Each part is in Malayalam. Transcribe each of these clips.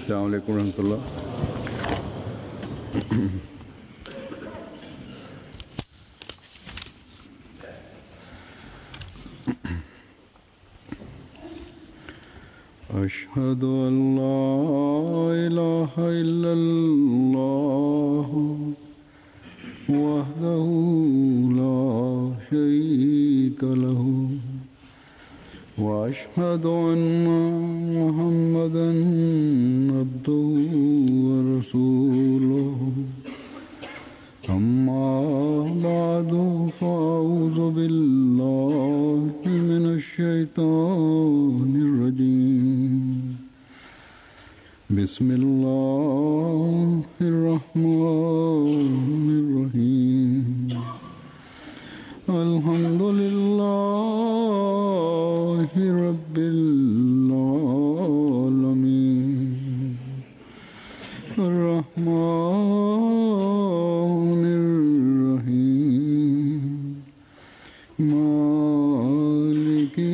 अस्सलाम वालेकुम रहमतुल्लाह। अशहदु अल्ला इलाहा इल्लल्लाह वहदहु ला शरीका लहु व अशहदु अन्ना मुहम्मदन अब्दुहु व रसूलुहु अम्मा बअदु फ़अऊज़ु बिल्लाहि मिनश शैतानिर रजीम। बिस्मिल्लाहिर रहमानिर रहीम। अल्हम्दुलिल्लाहि रब्बिल आलमीन अर्रहमानिर रहीम मालिकि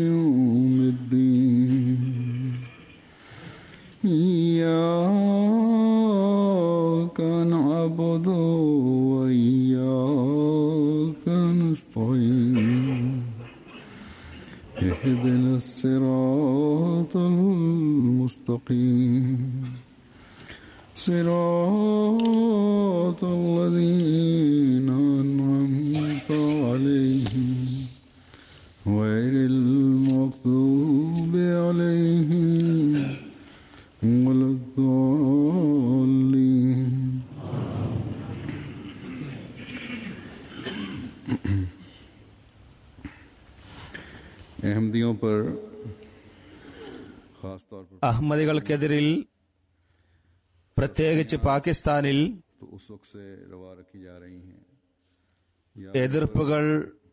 यौमिद्दीन इय्याका नअबुदु व इय्याका नस्तईन इहदिनस सिरातल मुस्तकीम सिरातल लज़ीना अनअमता अलैहिम गैरिल मग़्दूबि अलैहिम वलद्दाल्लीन। अहमदियों पर खास तौर पर അഹമ്മദികൾക്കെതിരിൽ പ്രത്യേകിച്ച് പാകിസ്ഥാനിൽ तो उस वक्त से रवा रखी जा रही हैं या എതിർപ്പുകൾ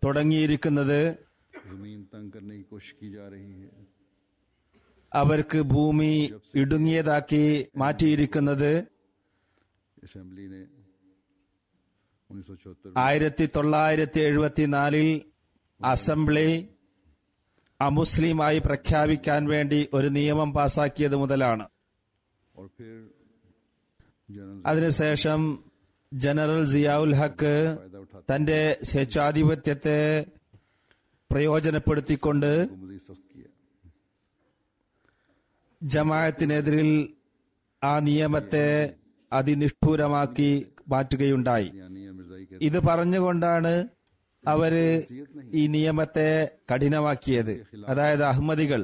തുടങ്ങിയിരിക്കുന്നത് जमीन तंग करने की कोशिश की जा रही है। അവർക്ക് ഭൂമി ഇടുങ്ങിയതാക്കി മാറ്റിയിരിക്കുന്നത് असेंबली ने 1974 1974 അസംബ്ലി അമുസ്ലിമായി പ്രഖ്യാപിക്കാൻ വേണ്ടി ഒരു നിയമം പാസാക്കിയത് മുതലാണ്. और फिर जनरल അതിനുശേഷം ജനറൽ സിയാഉൽ ഹക്ക് തന്റെ സ്വേച്ഛാധിപത്യത്തെ പ്രയോജനപ്പെടുത്തിക്കൊണ്ട് को मजीद सख्त किया। ജമാഅത്തിനെതിരിൽ ആ നിയമത്തെ അതിനിഷ്ഠൂരമാക്കി മാറ്റുകയുണ്ടായി. यानी मिर्जाई के ഇത് പറഞ്ഞുകൊണ്ടാണ് അവര് ഈ നിയമത്തെ കഠിനമാക്കിയത്. അതായത് അഹമ്മദികൾ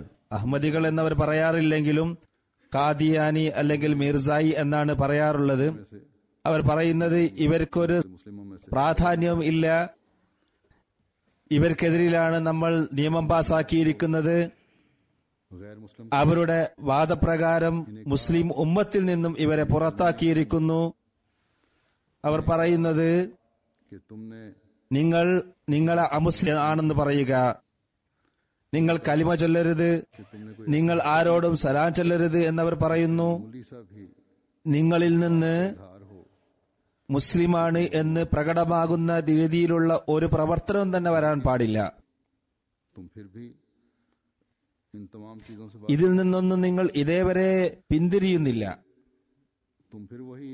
എന്നവർ പറയാറില്ലെങ്കിലും കാദിയാനി അല്ലെങ്കിൽ മിർസായി എന്നാണ് പറയാറുള്ളത്. അവർ പറയുന്നത് ഇവർക്കൊരു मुस्लिमों में से പ്രാധാന്യവും ഇല്ല, ഇവർക്കെതിരിലാണ് നമ്മൾ നിയമം പാസാക്കിയിരിക്കുന്നത്. गैर मुस्लिम അവരുടെ വാദപ്രകാരം മുസ്ലിം ഉമ്മത്തിൽ നിന്നും ഇവരെ പുറത്താക്കിയിരിക്കുന്നു. അവർ പറയുന്നത് कि तुमने നിങ്ങളെ അമുസ്ലിം ആണെന്ന് പറയുക, നിങ്ങൾ കലിമ ചൊല്ലരുത്, कि तुमने कोई നിങ്ങൾ ആരോടും സലാം ചൊല്ലരുത് എന്നവർ പറയുന്നു. मूली सा भी നിങ്ങളിൽ നിന്ന് धार हो മുസ്ലിമാണ് എന്ന് പ്രകടമാകുന്ന രീതിയിലുള്ള ഒരു പ്രവർത്തനവും തന്നെ വരാൻ പാടില്ല. तुम फिर भी इन तमाम चीजों से ഇതിൽ നിന്നൊന്നും നിങ്ങൾ ഇതേവരെ പിന്തിരിയുന്നില്ല. तुम फिर वही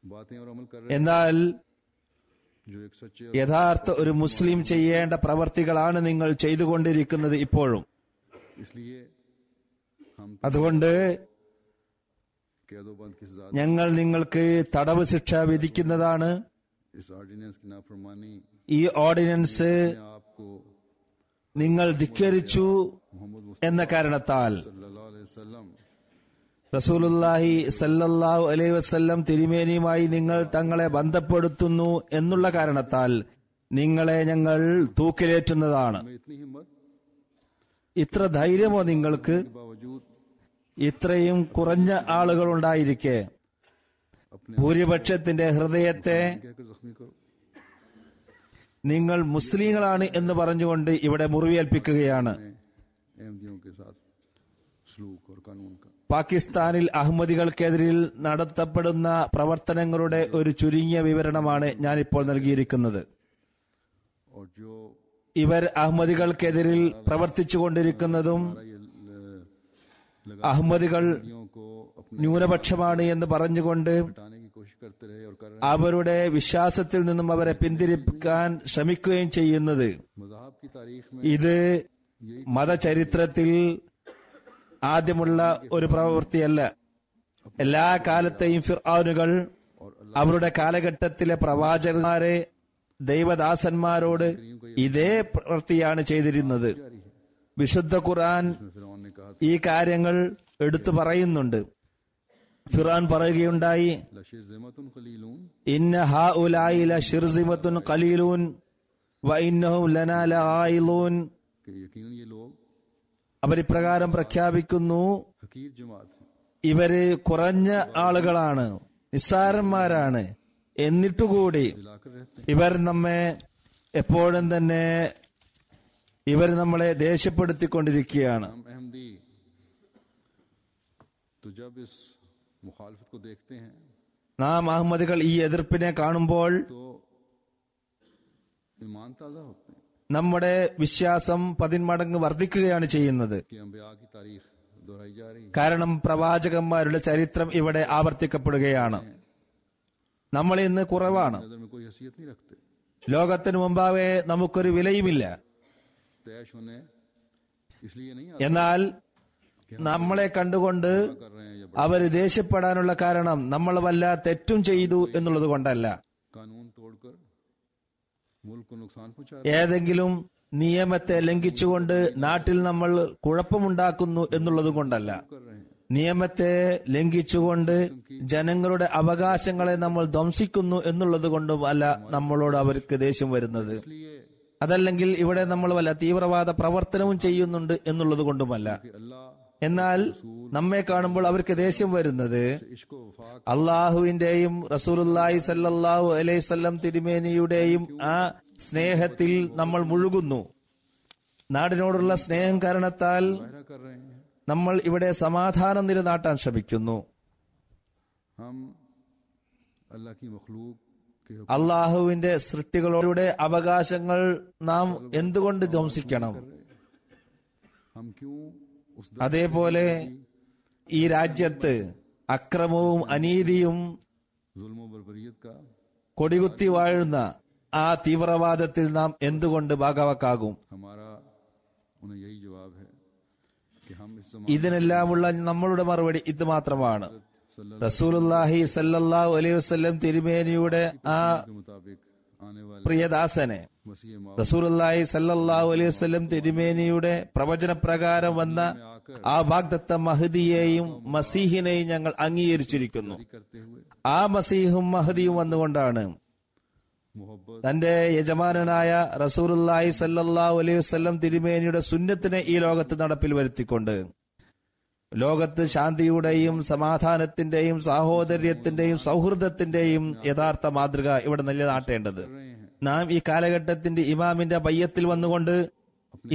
बातें और अमल कर रहे എന്നാൽ हो जो एक सच्चे और യഥാർത്ഥ ഒരു മുസ്ലിം ചെയ്യേണ്ട പ്രവർത്തികളാണ് നിങ്ങൾ ചെയ്തുകൊണ്ടിരിക്കുന്നത് ഇപ്പോഴും. इसलिए हम അതുകൊണ്ട് कैदोबंद की सजा ഞങ്ങൾ നിങ്ങൾക്ക് തടവ് ശിക്ഷ വിധിക്കുന്നതാണ്. इस ऑर्डिनेंस की नाफरमानी ഈ ഓർഡിനൻസ് आपको നിങ്ങൾ ധിക്കരിച്ചു मोहम्मद എന്ന കാരണത്താൽ सल्लल्लाहु अलैहि वसल्लम റസൂലുള്ളാഹി സല്ലല്ലാഹു അലൈഹി വസല്ലം തിരുമേനിയുമായി നിങ്ങൾ തങ്ങളെ ബന്ധപ്പെടുത്തുന്നു എന്നുള്ള കാരണത്താൽ നിങ്ങളെ ഞങ്ങൾ തൂക്കിലേറ്റുന്നതാണ്. में इतनी हिम्मत ഇത്ര ധൈര്യമോ നിങ്ങൾക്ക്? के बावजूद ഇത്രയും കുറഞ്ഞ ആളുകളുണ്ടായിരിക്കെ अपने ഭൂരിപക്ഷത്തിന്റെ ഹൃദയത്തെ कहकर जख्मी करो। നിങ്ങൾ മുസ്ലിങ്ങളാണ് എന്ന് പറഞ്ഞുകൊണ്ട് ഇവിടെ മുറിവേൽപ്പിക്കുകയാണ്. अहमदियों के साथ सलूक और कानून का പാകിസ്ഥാനിൽ അഹമ്മദികൾക്കെതിരിൽ നടത്തപ്പെടുന്ന പ്രവർത്തനങ്ങളുടെ ഒരു ചുരുങ്ങിയ വിവരണമാണ് ഞാനിപ്പോൾ നൽകിയിരിക്കുന്നത്. और जो ഇവർ അഹമ്മദികൾക്കെതിരിൽ പ്രവർത്തിച്ചുകൊണ്ടിരിക്കുന്നതും അഹമ്മദികൾ नदियों को अपने ന്യൂനപക്ഷമാണ് എന്ന് പറഞ്ഞുകൊണ്ട് हटाने की कोशिश करते रहे और कर रहे അവരുടെ വിശ്വാസത്തിൽ നിന്നും അവരെ പിന്തിരിപ്പിക്കാൻ ശ്രമിക്കുകയും ചെയ്യുന്നത് हैं। मज़हब की तारीख में ഇത് മതചരിത്രത്തിൽ ആദ്യമുള്ള ഒരു പ്രവൃത്തിയല്ല. എല്ലാ കാലത്തെയും ഫിർഔനുകൾ അവരുടെ കാലഘട്ടത്തിലെ പ്രവാചകന്മാരെ ദൈവദാസന്മാരോട് ഇതേ പ്രവൃത്തിയാണ് ചെയ്തിരുന്നത്. വിശുദ്ധ ഖുർആൻ फिरौन ने कहा ഈ കാര്യങ്ങൾ എടുത്തു പറയുന്നുണ്ട്. ഫിർഔൻ പറയുകയുണ്ടായി, लशिरज़िमतुन क़लीलून ഇന്ന ഹഉലാഇ ലശിർസിമത്തുൻ ഖലീലൂൻ വ ഇന്നഹും ലനാ ലആയിലൂൻ. कि यकीनन ये लोग അവരിപ്രകാരം പ്രഖ്യാപിക്കുന്നു, हकीर जमात हैं। ഇവര് കുറഞ്ഞ ആളുകളാണ്, നിസ്സാരന്മാരാണ്. എന്നിട്ടുകൂടി दिलाकर रहते ഇവർ നമ്മെ എപ്പോഴും തന്നെ ഇവർ നമ്മളെ ദേഷ്യപ്പെടുത്തിക്കൊണ്ടിരിക്കുകയാണ്. हैं। हम अहमदी तो जब इस मुखालफत को देखते हैं നാം അഹമ്മദികൾ ഈ എതിർപ്പിനെ കാണുമ്പോൾ तो ईमान ताज़ा होते हैं നമ്മുടെ വിശ്വാസം 10 മടങ്ങ് വർദ്ധിക്കുകയാണ് ചെയ്യുന്നത്. कि अम्बिया की तारीख दोहराई जा रही है। കാരണം പ്രവാചകന്മാരുടെ ചരിത്രം ഇവിടെ ആവർത്തിക്കപ്പെടുകയാണ്. നമ്മൾ ഇന്ന് കുറവാണ്. नजर में कोई हैसियत नहीं रखते। ലോകത്തിന് മുമ്പാകെ നമുക്കൊരു വിലയുമില്ല. तैश होने इसलिए नहीं എന്നാൽ നമ്മളെ കണ്ടുകൊണ്ട് कर रहे हैं या അവർ ദേഷ്യപ്പെടാനുള്ള കാരണം നമ്മൾ വല്ല തെറ്റും ചെയ്തു എന്നുള്ളത് കൊണ്ടല്ല, कानून तोड़कर मुल्क को नुकसान पहुंचा ഏതെങ്കിലും നിയമത്തെ ലംഘിച്ചുകൊണ്ട് നാട്ടിൽ നമ്മൾ കുഴപ്പമുണ്ടാക്കുന്നു എന്നുള്ളത് കൊണ്ടല്ല. कर रहे हैं। നിയമത്തെ ലംഘിച്ചുകൊണ്ട് ജനങ്ങളുടെ അവകാശങ്ങളെ നമ്മൾ ധ്വംസിക്കുന്നു എന്നുള്ളത് കൊണ്ടും അല്ല നമ്മളോട് അവർക്ക് ദേഷ്യം വരുന്നത്. इसलिए അതല്ലെങ്കിൽ ഇവിടെ നമ്മൾ വല്ല തീവ്രവാദ പ്രവർത്തനവും ചെയ്യുന്നുണ്ട് എന്നുള്ളത് കൊണ്ടുമല്ല. कि अल्लाह എന്നാൽ നമ്മെ കാണുമ്പോൾ അവർക്ക് ദേഷ്യം വരുന്നത് इश्क व वफा അള്ളാഹുവിന്റെയും റസൂലുള്ളാഹി സല്ലല്ലാഹു അലൈഹി വസല്ലം തിരുമേനിയുടെയും ആ സ്നേഹത്തിൽ നമ്മൾ മുഴുകുന്നു. നാടിനോടുള്ള സ്നേഹം കാരണത്താൽ जाहिर कर रहे हैं। നമ്മൾ ഇവിടെ സമാധാനം നിലനാട്ടാൻ ശ്രമിക്കുന്നു. हम अल्लाह की मखलूक के അള്ളാഹുവിന്റെ സൃഷ്ടികളുടെ അവകാശങ്ങൾ നാം എന്തുകൊണ്ട് ധ്വംസിക്കണം? हम क्यों उस അതേപോലെ ഈ രാജ്യത്ത് അക്രമവും അനീതിയും जुल्म व बरबरियत का കൊടികുത്തി വാഴുന്ന ആ തീവ്രവാദത്തിൽ നാം എന്തുകൊണ്ട് ഭാഗവാക്കാകും? हमारा उन्हें यही जवाब है कि हम इस ഇതിനെല്ലാമുള്ള നമ്മളുടെ മറുപടി ഇത് മാത്രമാണ്. റസൂലുള്ളാഹി സല്ലല്ലാഹു അലൈഹി വസല്ലം തിരുമേനിയുടെ ആ के मुताबिक आने वाले പ്രിയദാസനെ मसीह मौत റസൂലുള്ളാഹി സല്ലല്ലാഹു അലൈഹി വസല്ലം തിരുമേനിയുടെ പ്രവചനപ്രകാരം വന്ന ആ വാഗ്ദത്ത മഹദിയെയും മസീഹിനെയും ഞങ്ങൾ അംഗീകരിച്ചിരിക്കുന്നു. करते हुए ആ മസീഹും മഹദിയും വന്നുകൊണ്ടാണ് मोहब्बत തന്റെ യജമാനനായ റസൂലുള്ളാഹി സല്ലല്ലാഹു അലൈഹി വസല്ലം തിരുമേനിയുടെ സുന്നത്തിനെ ഈ ലോകത്ത് നടപ്പിൽ വരുത്തിക്കൊണ്ട് ലോകത്ത് ശാന്തിയുടെയും സമാധാനത്തിന്റെയും സാഹോദര്യത്തിന്റെയും സൗഹൃദത്തിന്റെയും യഥാർത്ഥ മാതൃക ഇവിടെ നിലനാട്ടേണ്ടത്. रहे हैं। നാം ഈ കാലഘട്ടത്തിന്റെ ഇമാമിന്റെ ബയ്യത്തിൽ വന്നുകൊണ്ട്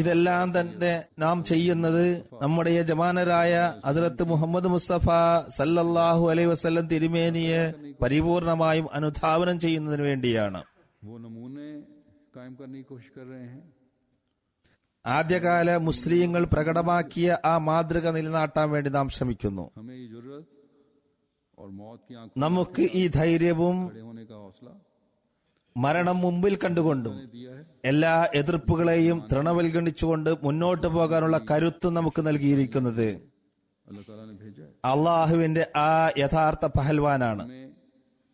ഇതെല്ലാം തന്നെ നാം ചെയ്യുന്നത് നമ്മുടെ യജമാനരായ ഹസ്രത്ത് മുഹമ്മദ് മുസ്തഫ സല്ലല്ലാഹു അലൈഹി വസല്ലം തിരുമേനിയെ പരിപൂർണമായും അനുധാവനം ചെയ്യുന്നതിന് വേണ്ടിയാണ്. वो नमूने कायम करने की कोशिश कर रहे हैं। ആദ്യകാല മുസ്ലിങ്ങൾ പ്രകടമാക്കിയ ആ മാതൃക നിലനാട്ടാൻ വേണ്ടി നാം ശ്രമിക്കുന്നു. हमें ये जरूरत और मौत की आंखों നമുക്ക് ഈ ധൈര്യവും खड़े होने का हौसला മരണം മുമ്പിൽ കണ്ടുകൊണ്ടും दिया है। എല്ലാ എതിർപ്പുകളെയും തൃണവൽഗണിച്ചുകൊണ്ട് മുന്നോട്ട് പോകാനുള്ള കരുത്തും നമുക്ക് നൽകിയിരിക്കുന്നത് अल्लाह ताला ने भेजा है। അള്ളാഹുവിന്റെ ആ യഥാർത്ഥ പഹൽവാനാണ്. हमें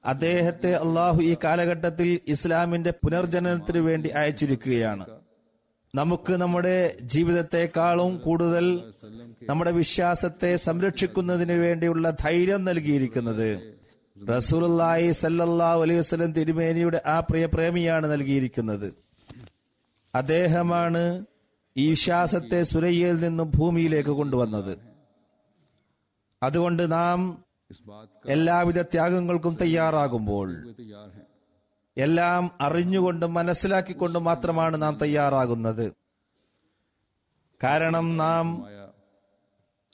അദ്ദേഹത്തെ അള്ളാഹു ഈ കാലഘട്ടത്തിൽ ഇസ്ലാമിന്റെ പുനർജനനത്തിനു വേണ്ടി അയച്ചിരിക്കുകയാണ്. നമുക്ക് നമ്മുടെ ജീവിതത്തെക്കാളും കൂടുതൽ നമ്മുടെ വിശ്വാസത്തെ സംരക്ഷിക്കുന്നതിന് വേണ്ടിയുള്ള ധൈര്യം നൽകിയിരിക്കുന്നത് റസൂലുള്ളാഹി സല്ലല്ലാഹു അലൈഹി വസല്ലം തിരുമേനിയുടെ ആ പ്രിയ പ്രേമിയാണ് നൽകിയിരിക്കുന്നത്. അദ്ദേഹമാണ് ഈ വിശ്വാസത്തെ സുരയ്യയിൽ നിന്നും ഭൂമിയിലേക്ക് കൊണ്ടുവന്നത്. അതുകൊണ്ട് നാം इस बात का എല്ലാവിധ ത്യാഗങ്ങൾക്കും തയ്യാറാകുമ്പോൾ हुए तैयार हैं। എല്ലാം അറിഞ്ഞുകൊണ്ടും മനസ്സിലാക്കിക്കൊണ്ടും മാത്രമാണ് നാം തയ്യാറാകുന്നത്. കാരണം നാം आया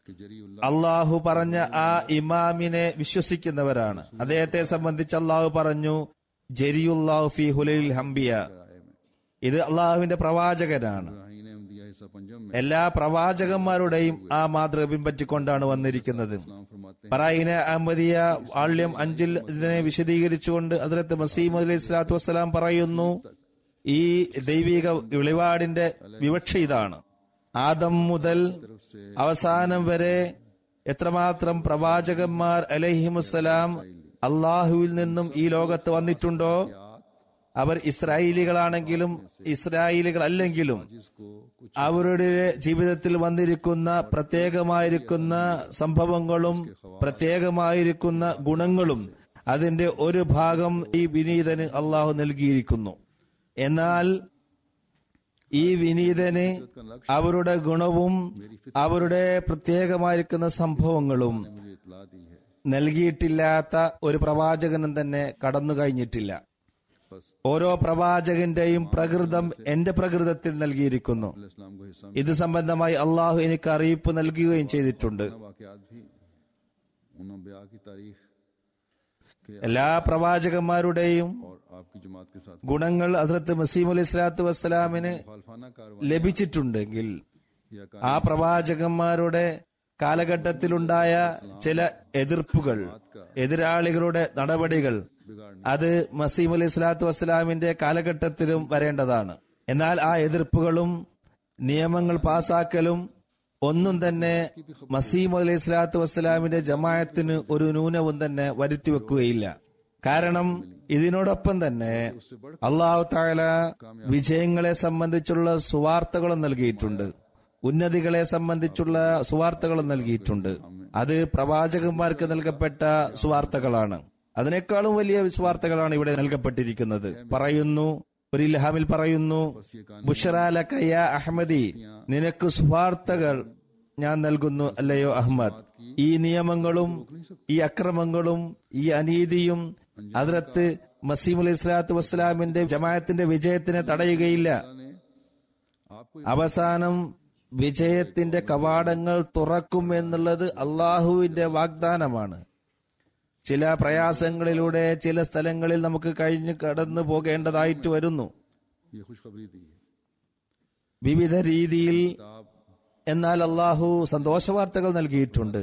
कि जरीउल्लाह അള്ളാഹു പറഞ്ഞ ആ ഇമാമിനെ വിശ്വസിക്കുന്നവരാണ്. അദ്ദേഹത്തെ സംബന്ധിച്ച് അള്ളാഹു പറഞ്ഞു, ജരിയുല്ലാഹു ഫീ ഹുലൈൽ ഹംബിയ, राय में ഇത് അള്ളാഹുവിന്റെ പ്രവാചകനാണ്. इब्राहीम ने दिया हिसाब हिस्सा पंजम में എല്ലാ പ്രവാചകന്മാരുടെയും ആ മാതൃക പിൻപറ്റിക്കൊണ്ടാണ് വന്നിരിക്കുന്നത്. नाम फरमाते हैं പറയിന അഹമ്മദിയ വാള്യം 5 ഇതിനെ വിശദീകരിച്ചുകൊണ്ട് ഹദ്റത്ത് മസീഹ് അലൈഹി സ്വലാത്തു വസ്സലാം പറയുന്നു, ഈ ദൈവിക വെളിപാടിന്റെ വിവക്ഷ ഇതാണ്: ആദം മുതൽ അവസാനം വരെ എത്രമാത്രം പ്രവാചകന്മാർ അലൈഹിമുസ്സലാം അള്ളാഹുവിൽ നിന്നും ഈ ലോകത്ത് വന്നിട്ടുണ്ടോ, അവർ ഇസ്രായേലികളാണെങ്കിലും ഇസ്രായേലികൾ അല്ലെങ്കിലും जिसको कुछ അവരുടെ ജീവിതത്തിൽ വന്നിരിക്കുന്ന പ്രത്യേകമായിരിക്കുന്ന സംഭവങ്ങളും പ്രത്യേകമായിരിക്കുന്ന ഗുണങ്ങളും അതിന്റെ ഒരു ഭാഗം ഈ വിനീതന് അള്ളാഹു നൽകിയിരിക്കുന്നു. എന്നാൽ ഈ വിനീതന് അവരുടെ ഗുണവും അവരുടെ പ്രത്യേകമായിരിക്കുന്ന സംഭവങ്ങളും मुझे इतला दी है। നൽകിയിട്ടില്ലാത്ത ഒരു പ്രവാചകനും തന്നെ കടന്നു കഴിഞ്ഞിട്ടില്ല. बस ഓരോ പ്രവാചകന്റെയും പ്രകൃതം എന്റെ പ്രകൃതത്തിൽ നൽകിയിരിക്കുന്നു. इस्लाम को हिस्सा ഇത് സംബന്ധമായി അള്ളാഹു എനിക്ക് അറിയിപ്പ് നൽകുകയും ചെയ്തിട്ടുണ്ട്. वाकयात भी उन अंबिया की तारीख के എല്ലാ പ്രവാചകന്മാരുടെയും और आपकी जमात के साथ ഗുണങ്ങൾ ഹദ്റത്ത് മസീഹ് അലൈഹി സ്വലാത്തു വസ്സലാമിന് मुखालफाना कार्रवाई ലഭിച്ചിട്ടുണ്ടെങ്കിൽ या ആ പ്രവാചകന്മാരുടെ കാലഘട്ടത്തിലുണ്ടായ ചില എതിർപ്പുകൾ, എതിരാളികളുടെ നടപടികൾ, അത് മസീഹ് അലൈഹി സ്വലാത്തു വസ്സലാമിന്റെ കാലഘട്ടത്തിലും വരേണ്ടതാണ്. എന്നാൽ ആ എതിർപ്പുകളും നിയമങ്ങൾ പാസാക്കലും ഒന്നും തന്നെ മസീഹ് അലൈഹി സ്വലാത്തു വസ്സലാമിന്റെ ജമാഅത്തിന് ഒരു ന്യൂനവും തന്നെ വരുത്തിവെക്കുകയില്ല. കാരണം ഇതിനോടൊപ്പം തന്നെ അല്ലാഹു തആല വിജയങ്ങളെ സംബന്ധിച്ചുള്ള സുവാർത്തകളും നൽകിയിട്ടുണ്ട്, ഉന്നതികളെ സംബന്ധിച്ചുള്ള സുവാർത്തകളും നൽകിയിട്ടുണ്ട്. അത് പ്രവാചകന്മാർക്ക് നൽകപ്പെട്ട സുവാർത്തകളാണ്. അതിനേക്കാളും വലിയ സുവാർത്തകളാണ് ഇവിടെ നൽകപ്പെട്ടിരിക്കുന്നത്. പറയുന്നു, ഒരു ഇൽഹാമിൽ പറയുന്നു, ബുശ്റാ ലക യാ അഹ്മദി, നിനക്ക് സുവാർത്തകൾ ഞാൻ നൽകുന്നു അല്ലയോ അഹ്മദ്. ഈ നിയമങ്ങളും ഈ അക്രമങ്ങളും ഈ അനീതിയും ഹദ്റത്ത് മസീഹ് അലൈഹി സ്വലാത്തു വസ്സലാമിന്റെ ജമാഅത്തിന്റെ വിജയത്തിനെ തടയുകയില്ല. അവസാനം വിജയത്തിന്റെ കവാടങ്ങൾ തുറക്കും എന്നുള്ളത് അള്ളാഹുവിന്റെ വാഗ്ദാനമാണ്. ചില പ്രയാസങ്ങളിലൂടെ ചില സ്ഥലങ്ങളിൽ നമുക്ക് കഴിഞ്ഞ് കടന്നു പോകേണ്ടതായിട്ട് വരുന്നു, ये खुशखबरी दी है। വിവിധ രീതിയിൽ. എന്നാൽ അള്ളാഹു സന്തോഷവാർത്തകൾ നൽകിയിട്ടുണ്ട്.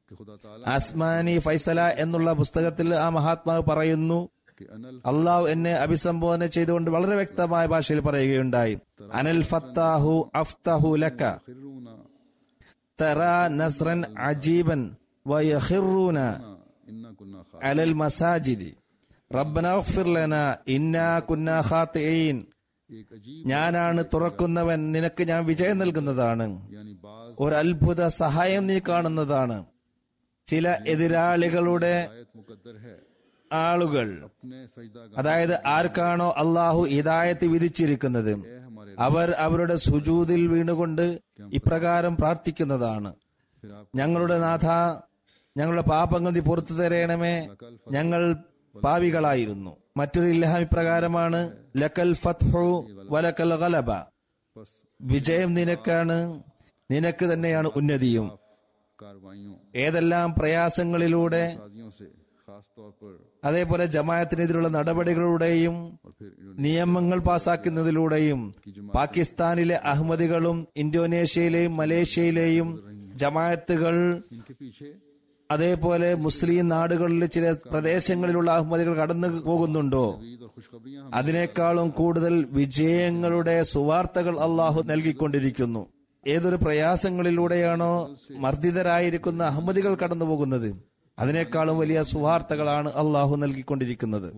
कि खुदा ताला ആസ്മാനി ഫൈസല എന്നുള്ള പുസ്തകത്തിൽ ആ മഹാത്മാവ് പറയുന്നു, के अनल അള്ളാഹു എന്നെ അഭിസംബോധന ചെയ്തുകൊണ്ട് വളരെ വ്യക്തമായ ഭാഷയിൽ പറയുകയുണ്ടായി, അനൽ ഫത്താഹു അഫ്തഹു ലക खिरूना തറാ നസ്റൻ അജീബൻ വയഖിറൂന इन्ना कुन्ना खा അലൽ മസാജിദി റബ്ബനാ ഇഗ്ഫിർ ലനാ ഇന്നാ കുന്നാ ഖാതിഈൻ. एक अजीब ഞാനാണ് തുറക്കുന്നവൻ, നിനക്ക് ഞാൻ വിജയം നൽകുന്നതാണ്. यानी बाज ഒരു അത്ഭുത സഹായം നീ കാണുന്നതാണ്. ചില എതിരാളികളുടെ आयत मुकद्दर है। ആളുകൾ, अपने सजदा അതായത് ആർക്കാണോ അള്ളാഹു ഹിദായത്ത് വിധിച്ചിരിക്കുന്നത്, हमारे അവർ അവരുടെ സുജൂദിൽ വീണുകൊണ്ട് ഇപ്രകാരം പ്രാർത്ഥിക്കുന്നതാണ്: फिर आप ഞങ്ങളുടെ നാഥ, ഞങ്ങളുടെ പാപങ്ങൾ നീ പുറത്തു തരേണമേ, ഞങ്ങൾ പാപികളായിരുന്നു. മറ്റൊരു ഇൽഹാം ഇപ്രകാരമാണ്: ലക്കൽ ഫത്ഹു വലക്കൽ ഗലബ, बस വിജയം നിനക്കാണ്, നിനക്ക് തന്നെയാണ് ഉന്നതിയും. कार्रवाइयों ഏതെല്ലാം പ്രയാസങ്ങളിലൂടെ, साजियों से खास तौर पर അതേപോലെ ജമാഅത്തിനെതിരുള്ള നടപടികളുടെയും और फिर इन्होंने നിയമങ്ങൾ പാസാക്കുന്നതിലൂടെയും പാകിസ്ഥാനിലെ അഹമ്മദികളും ഇന്തോനേഷ്യയിലെയും മലേഷ്യയിലെയും ജമാഅത്തുകൾ, इनके पीछे അതേപോലെ മുസ്ലിം നാടുകളിലെ ചില പ്രദേശങ്ങളിലുള്ള അഹമ്മദികൾ കടന്നു പോകുന്നുണ്ടോ, ईद और खुशखबरियां അതിനേക്കാളും കൂടുതൽ വിജയങ്ങളുടെ സുവാർത്തകൾ അള്ളാഹു നൽകിക്കൊണ്ടിരിക്കുന്നു. ഏതൊരു പ്രയാസങ്ങളിലൂടെയാണോ മർദ്ദിതരായിരിക്കുന്ന അഹമ്മദികൾ കടന്നു പോകുന്നത്, അതിനേക്കാളും വലിയ സുവാർത്തകളാണ് അള്ളാഹു നൽകിക്കൊണ്ടിരിക്കുന്നത്.